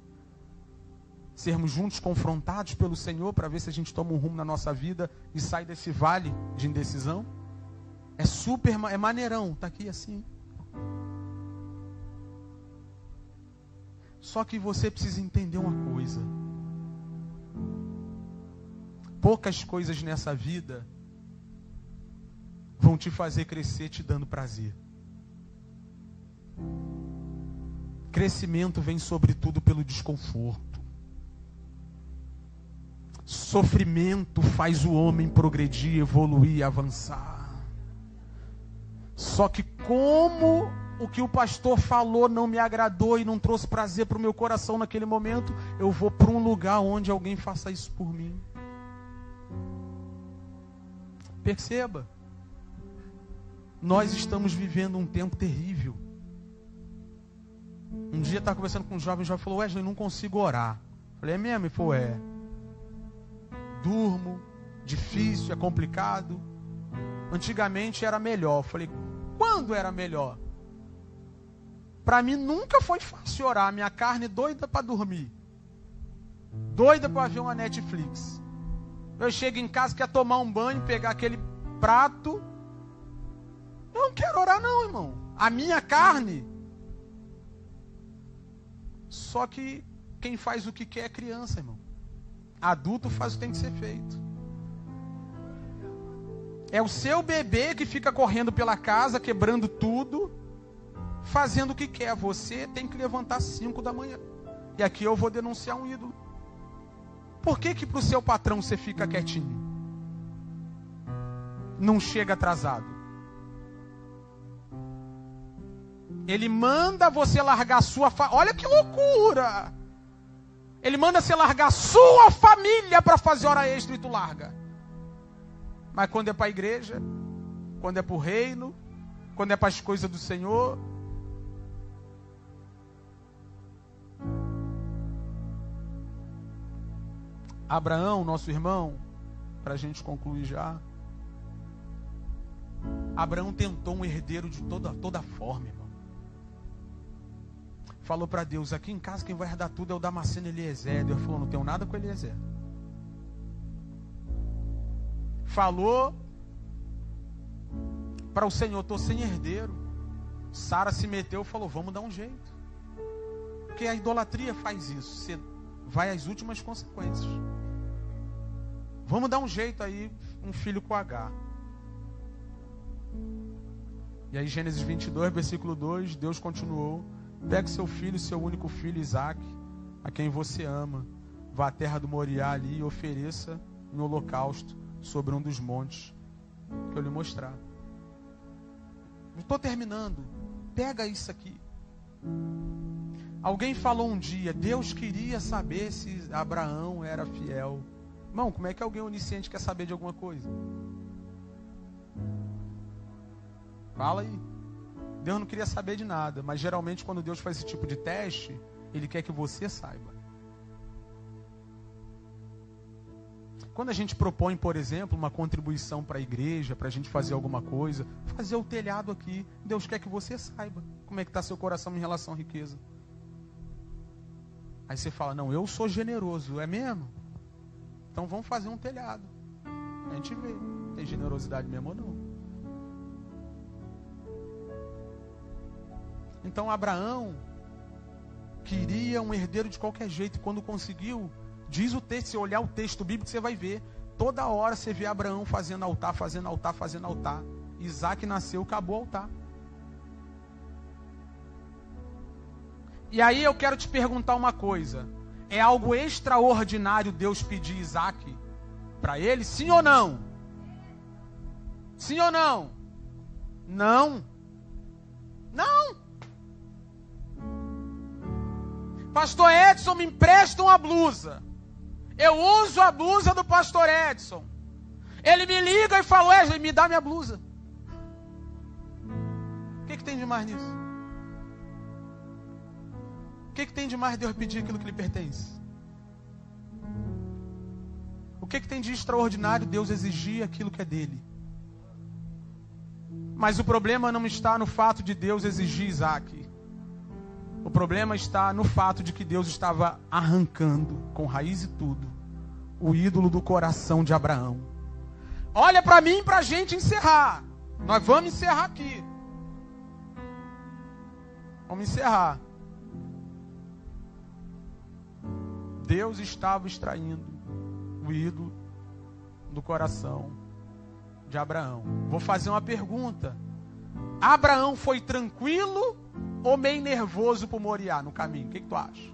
Sermos juntos confrontados pelo Senhor para ver se a gente toma um rumo na nossa vida e sai desse vale de indecisão. É maneirão, tá aqui assim. Só que você precisa entender uma coisa. Poucas coisas nessa vida vão te fazer crescer te dando prazer. Crescimento vem sobretudo pelo desconforto. Sofrimento faz o homem progredir, evoluir, avançar. Só que como o que o pastor falou não me agradou e não trouxe prazer para o meu coração naquele momento, eu vou para um lugar onde alguém faça isso por mim. Perceba, nós estamos vivendo um tempo terrível. Um dia eu estava conversando com um jovem falou: Wesley, não consigo orar. Falei: é mesmo? Ele falou: é. Durmo, difícil, é complicado. Antigamente era melhor. Falei: quando era melhor? Para mim nunca foi fácil orar. Minha carne doida para dormir, doida para ver uma Netflix. Eu chego em casa, quero tomar um banho, pegar aquele prato. Eu não quero orar não, irmão. A minha carne. Só que quem faz o que quer é criança, irmão. Adulto faz o que tem que ser feito. É o seu bebê que fica correndo pela casa, quebrando tudo, fazendo o que quer. Você tem que levantar 5 da manhã. E aqui eu vou denunciar um ídolo. Por que para o seu patrão você fica quietinho? Não chega atrasado. Ele manda você largar a sua família. Olha que loucura! Ele manda você largar a sua família para fazer hora extra e tu larga. Mas quando é para a igreja, quando é para o reino, quando é para as coisas do Senhor, Abraão, nosso irmão, para a gente concluir já. Abraão tentou um herdeiro de toda forma, irmão. Falou para Deus, aqui em casa quem vai herdar tudo é o Damasceno Eliezer. Deus falou, não tenho nada com Eliezer. Falou para o Senhor, estou sem herdeiro. Sara se meteu e falou, vamos dar um jeito. Porque a idolatria faz isso, você vai às últimas consequências. Vamos dar um jeito aí, um filho com H. E aí Gênesis 22, versículo 2, Deus continuou, pegue seu filho, seu único filho Isaque, a quem você ama, vá à terra do Moriá ali e ofereça em holocausto sobre um dos montes que eu lhe mostrar. Estou terminando. Pega isso aqui. Alguém falou um dia, Deus queria saber se Abraão era fiel. Irmão, como é que alguém onisciente quer saber de alguma coisa? Fala aí. Deus não queria saber de nada, mas geralmente quando Deus faz esse tipo de teste, Ele quer que você saiba. Quando a gente propõe, por exemplo, uma contribuição para a igreja, para a gente fazer alguma coisa, fazer o telhado aqui, Deus quer que você saiba como é que está seu coração em relação à riqueza. Aí você fala, não, eu sou generoso, é mesmo? Então vamos fazer um telhado. A gente vê, tem generosidade mesmo ou não. Então Abraão queria um herdeiro de qualquer jeito, e quando conseguiu, diz o texto, se olhar o texto bíblico, você vai ver. Toda hora você vê Abraão fazendo altar, fazendo altar, fazendo altar. Isaac nasceu, acabou o altar. E aí eu quero te perguntar uma coisa. É algo extraordinário Deus pedir Isaac para ele? Sim ou não? Sim ou não? Não. Não. Pastor Edson, me empresta uma blusa. Eu uso a blusa do pastor Edson. Ele me liga e fala, Wesley, me dá minha blusa. O que tem de mais nisso? O que tem de mais Deus pedir aquilo que lhe pertence? O que tem de extraordinário Deus exigir aquilo que é dele? Mas o problema não está no fato de Deus exigir Isaac. O problema está no fato de que Deus estava arrancando, com raiz e tudo, o ídolo do coração de Abraão. Olha para mim, para a gente encerrar. Nós vamos encerrar aqui. Vamos encerrar. Deus estava extraindo o ídolo do coração de Abraão. Vou fazer uma pergunta. Abraão foi tranquilo ou meio nervoso para o Moriá no caminho? O que tu acha?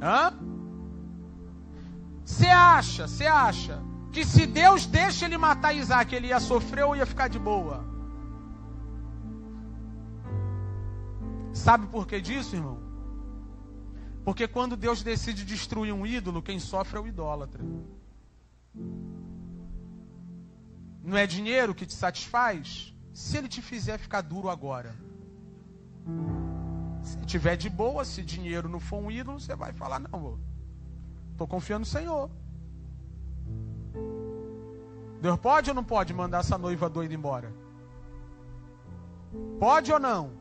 Hã? Você acha que se Deus deixa ele matar Isaac, ele ia sofrer ou ia ficar de boa? Sabe por que disso, irmão? Porque quando Deus decide destruir um ídolo, quem sofre é o idólatra. Não é dinheiro que te satisfaz? Se ele te fizer ficar duro agora. Se tiver de boa, se dinheiro não for um ídolo, você vai falar, não, estou confiando no Senhor. Deus pode ou não pode mandar essa noiva doida embora? Pode ou não?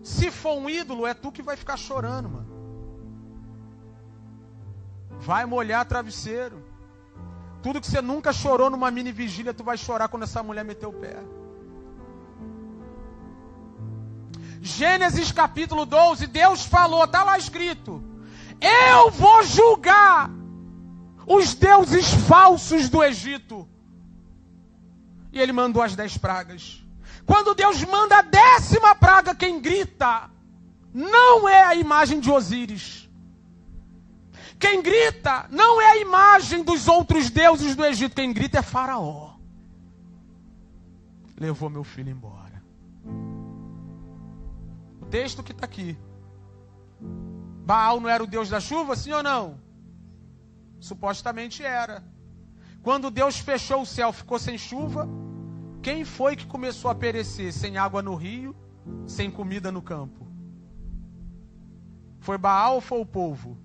Se for um ídolo, é tu que vai ficar chorando, mano. Vai molhar travesseiro. Tudo que você nunca chorou numa mini vigília, tu vai chorar quando essa mulher meter o pé. Gênesis capítulo 12, Deus falou, está lá escrito, eu vou julgar os deuses falsos do Egito. E ele mandou as 10 pragas. Quando Deus manda a 10ª praga, quem grita não é a imagem de Osíris. Quem grita não é a imagem dos outros deuses do Egito. Quem grita é Faraó. Levou meu filho embora. O texto que está aqui. Baal não era o deus da chuva, sim ou não? Supostamente era. Quando Deus fechou o céu, ficou sem chuva. Quem foi que começou a perecer sem água no rio, sem comida no campo? Foi Baal ou foi o povo?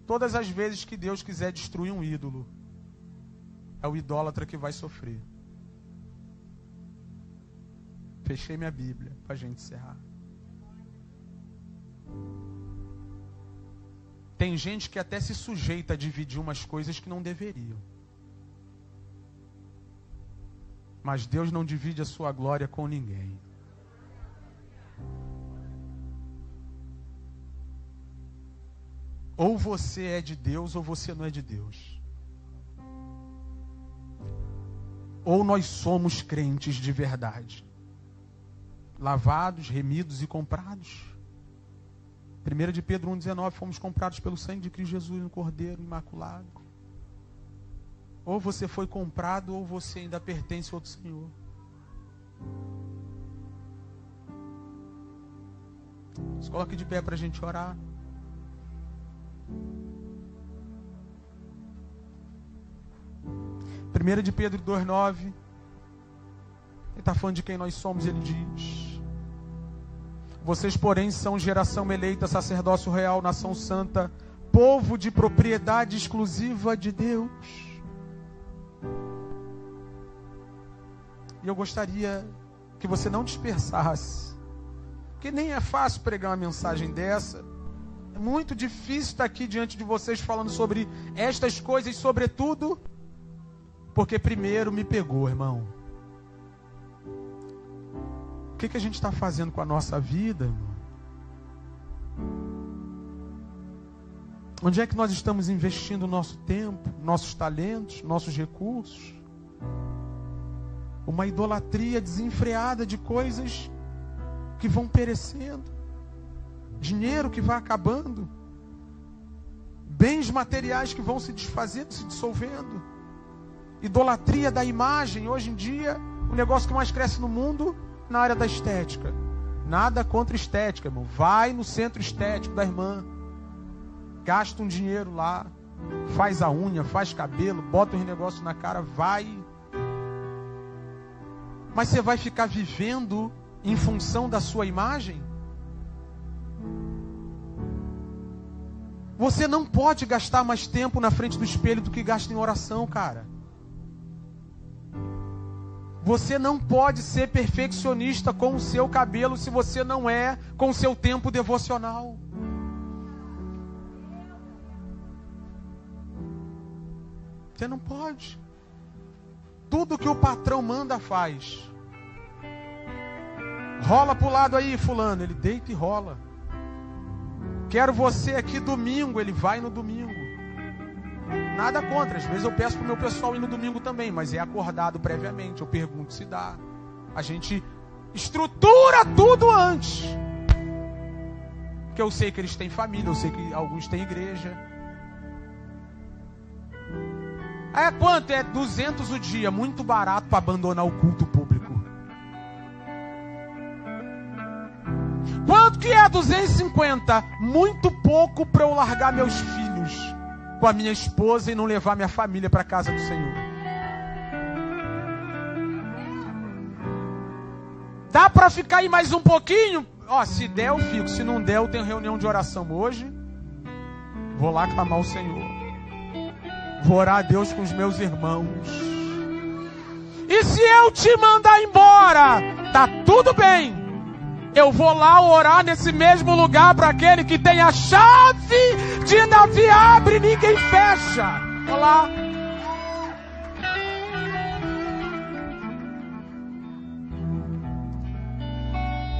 Todas as vezes que Deus quiser destruir um ídolo, é o idólatra que vai sofrer. Fechei minha Bíblia para a gente encerrar. Tem gente que até se sujeita a dividir umas coisas que não deveriam. Mas Deus não divide a sua glória com ninguém. Ou você é de Deus ou você não é de Deus. Ou nós somos crentes de verdade, lavados, remidos e comprados. 1 de Pedro 1,19, fomos comprados pelo sangue de Cristo Jesus, no Cordeiro Imaculado. Ou você foi comprado, ou você ainda pertence ao outro Senhor. Se coloque de pé para a gente orar. Primeira de Pedro 2,9. Ele está falando de quem nós somos, ele diz: vocês, porém, são geração eleita, sacerdócio real, nação santa, povo de propriedade exclusiva de Deus. E eu gostaria que você não dispersasse, porque nem é fácil pregar uma mensagem dessa. É muito difícil estar aqui diante de vocês falando sobre estas coisas, sobretudo porque primeiro me pegou, irmão. O que a gente está fazendo com a nossa vida, irmão? Onde é que nós estamos investindo o nosso tempo, nossos talentos, nossos recursos? Uma idolatria desenfreada de coisas que vão perecendo, dinheiro que vai acabando, bens materiais que vão se desfazendo, se dissolvendo, idolatria da imagem. Hoje em dia, o negócio que mais cresce no mundo, na área da estética. Nada contra estética, irmão. Vai no centro estético da irmã, gasta um dinheiro lá, faz a unha, faz cabelo, bota os negócios na cara, vai. Mas você vai ficar vivendo em função da sua imagem? Você não pode gastar mais tempo na frente do espelho do que gasta em oração, cara. Você não pode ser perfeccionista com o seu cabelo se você não é com o seu tempo devocional. Você não pode. Tudo que o patrão manda, faz. Rola pro lado aí, fulano. Ele deita e rola. Quero você aqui domingo. Ele vai no domingo. Nada contra. Às vezes eu peço pro meu pessoal ir no domingo também, mas é acordado previamente. Eu pergunto se dá. A gente estrutura tudo antes. Porque eu sei que eles têm família. Eu sei que alguns têm igreja. É quanto? É 200 o dia. Muito barato para abandonar o culto público. Quanto que é 250? Muito pouco para eu largar meus filhos com a minha esposa e não levar minha família para a casa do Senhor. Dá para ficar aí mais um pouquinho? Ó, se der eu fico. Se não der eu tenho reunião de oração hoje. Vou lá clamar o Senhor. Vou orar a Deus com os meus irmãos. E se eu te mandar embora, tá tudo bem. Eu vou lá orar nesse mesmo lugar para aquele que tem a chave de Davi, abre e ninguém fecha. Vou lá.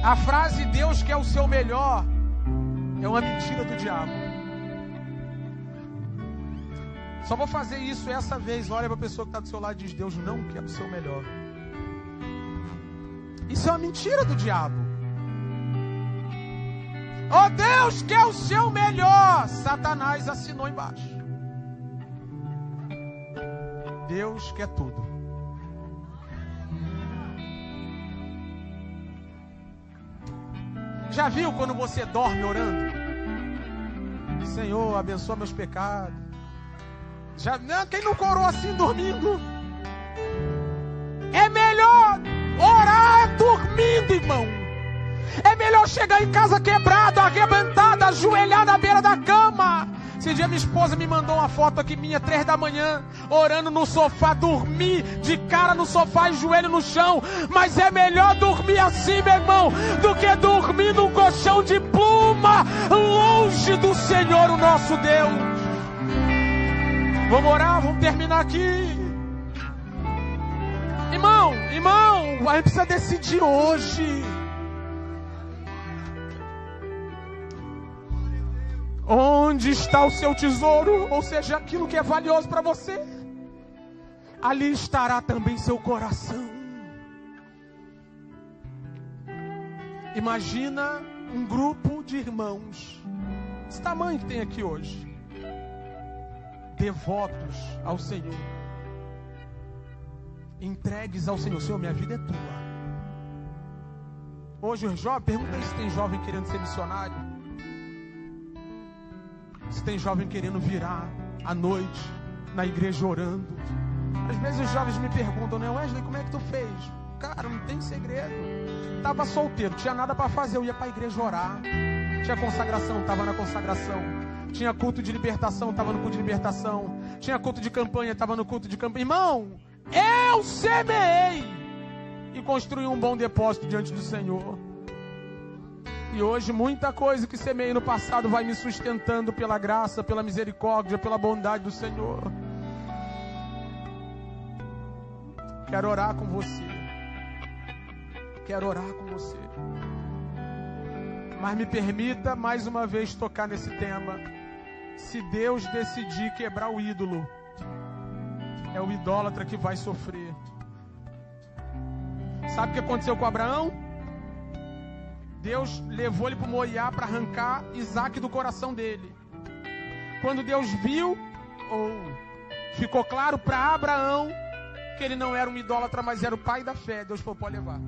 A frase Deus quer o seu melhor é uma mentira do diabo. Só vou fazer isso essa vez. Olha para a pessoa que está do seu lado e diz: Deus não quer o seu melhor. Isso é uma mentira do diabo. Oh, Deus quer o seu melhor. Satanás assinou embaixo. Deus quer tudo. Já viu quando você dorme orando? Senhor, abençoa meus pecados. Já, quem não orou assim dormindo? É melhor orar dormindo, irmão. É melhor chegar em casa quebrado, arrebentado, ajoelhar na beira da cama. Esse dia minha esposa me mandou uma foto aqui minha, 3 da manhã, orando no sofá, dormi de cara no sofá e joelho no chão. Mas é melhor dormir assim, meu irmão, do que dormir num colchão de pluma, longe do Senhor, o nosso Deus. Vamos orar, vamos terminar aqui. Irmão, a gente precisa decidir hoje. Onde está o seu tesouro? Ou seja, aquilo que é valioso para você, ali estará também seu coração. Imagina um grupo de irmãos, esse tamanho que tem aqui hoje, devotos ao Senhor, entregues ao Senhor. Senhor, minha vida é tua. Hoje os jovens, pergunta aí se tem jovem querendo ser missionário, se tem jovem querendo virar à noite na igreja orando. Às vezes os jovens me perguntam, né, Wesley, como é que tu fez? Cara, não tem segredo. Tava solteiro, tinha nada para fazer, eu ia para a igreja orar. Tinha consagração, tava na consagração. Tinha culto de libertação, tava no culto de libertação. Tinha culto de campanha, tava no culto de campanha. Irmão, eu semeei e construí um bom depósito diante do Senhor. E hoje muita coisa que semeei no passado vai me sustentando pela graça, pela misericórdia, pela bondade do Senhor. Quero orar com você. Quero orar com você. Mas me permita mais uma vez tocar nesse tema. Se Deus decidir quebrar o ídolo, é o idólatra que vai sofrer. Sabe o que aconteceu com Abraão? Deus levou ele para o Moriá para arrancar Isaac do coração dele. Quando Deus viu, ficou claro para Abraão que ele não era um idólatra, mas era o pai da fé, Deus falou, pode levar.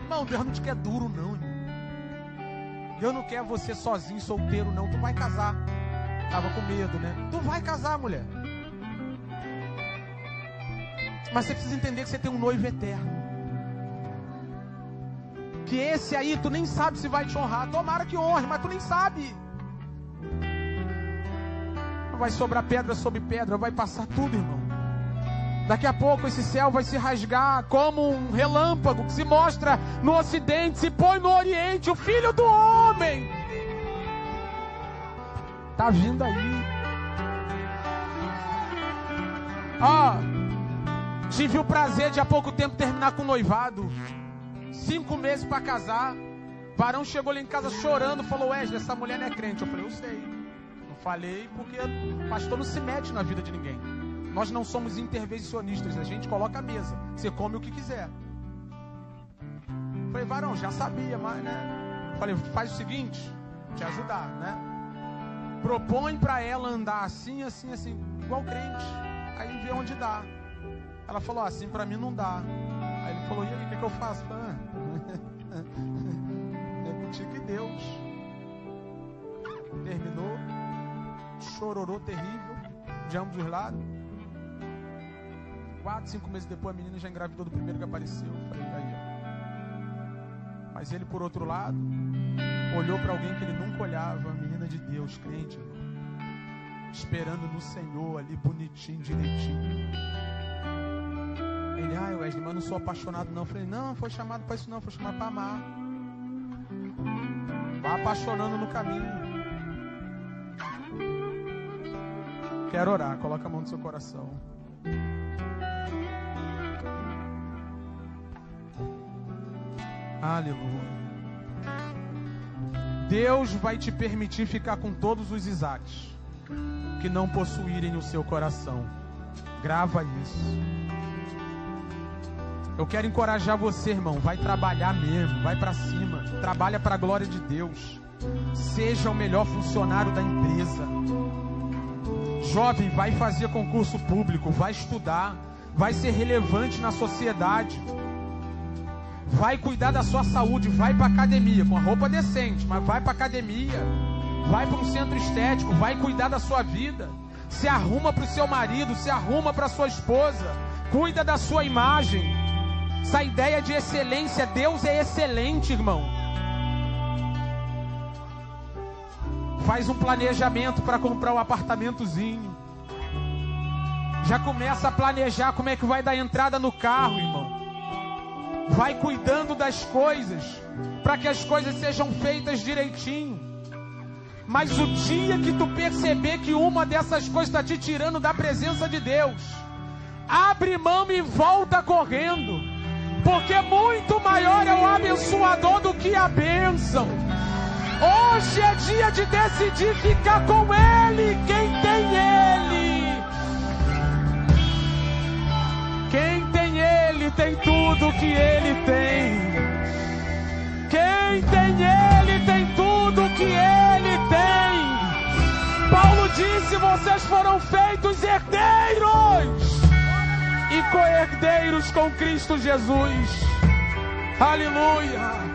Irmão, Deus não te quer duro não, irmão. Deus não quer você sozinho, solteiro não. Tu vai casar. Tava com medo, né? Tu vai casar, mulher. Mas você precisa entender que você tem um noivo eterno. Que esse aí tu nem sabe se vai te honrar. Tomara que honre, mas tu nem sabe. Vai sobrar pedra sobre pedra, vai passar tudo, irmão. Daqui a pouco esse céu vai se rasgar como um relâmpago que se mostra no ocidente, se põe no oriente, o Filho do Homem. Tá vindo aí. Tive o prazer de há pouco tempo terminar com o noivado. 5 meses para casar. O varão chegou lá em casa chorando, falou, Wesley, essa mulher não é crente. Eu falei, eu sei. Não falei porque o pastor não se mete na vida de ninguém. Nós não somos intervencionistas, a gente coloca a mesa. Você come o que quiser. Eu falei, varão, já sabia, mas né? Eu falei, faz o seguinte, te ajudar, né? Propõe para ela andar assim, assim, assim, igual crente. Aí vê onde dá. Ela falou, assim para mim não dá. Aí ele falou, e aí, o que eu faço? Eu falei, é contigo e Deus. Terminou. Chororô terrível de ambos os lados. 4, 5 meses depois a menina já engravidou do primeiro que apareceu. Eu falei, aí, ó. Mas ele, por outro lado, olhou para alguém que ele nunca olhava. Menina de Deus, crente, irmão. Esperando no Senhor ali, bonitinho, direitinho. Ele, Wesley, mas não sou apaixonado não. Eu falei, não foi chamado para isso não, foi chamado para amar. Vá apaixonando no caminho. Quero orar, coloca a mão no seu coração. Aleluia. Deus vai te permitir ficar com todos os Isaques que não possuírem o seu coração. Grava isso. Eu quero encorajar você, irmão. Vai trabalhar mesmo, vai para cima. Trabalha para a glória de Deus. Seja o melhor funcionário da empresa. Jovem, vai fazer concurso público, vai estudar, vai ser relevante na sociedade. Vai cuidar da sua saúde, vai para academia, com a roupa decente, mas vai para academia. Vai para um centro estético, vai cuidar da sua vida. Se arruma para o seu marido, se arruma para sua esposa. Cuida da sua imagem. Essa ideia de excelência, Deus é excelente, irmão. Faz um planejamento para comprar um apartamentozinho. Já começa a planejar como é que vai dar entrada no carro, irmão. Vai cuidando das coisas, para que as coisas sejam feitas direitinho. Mas o dia que tu perceber que uma dessas coisas está te tirando da presença de Deus, abre mão e volta correndo, porque muito maior é o abençoador do que a bênção. Hoje é dia de decidir ficar com Ele, quem tem Ele. Quem tem Ele tem tudo que Ele tem. Quem tem Ele tem tudo que Ele tem. Paulo disse: vocês foram feitos herdeiros e co-herdeiros com Cristo Jesus. Aleluia.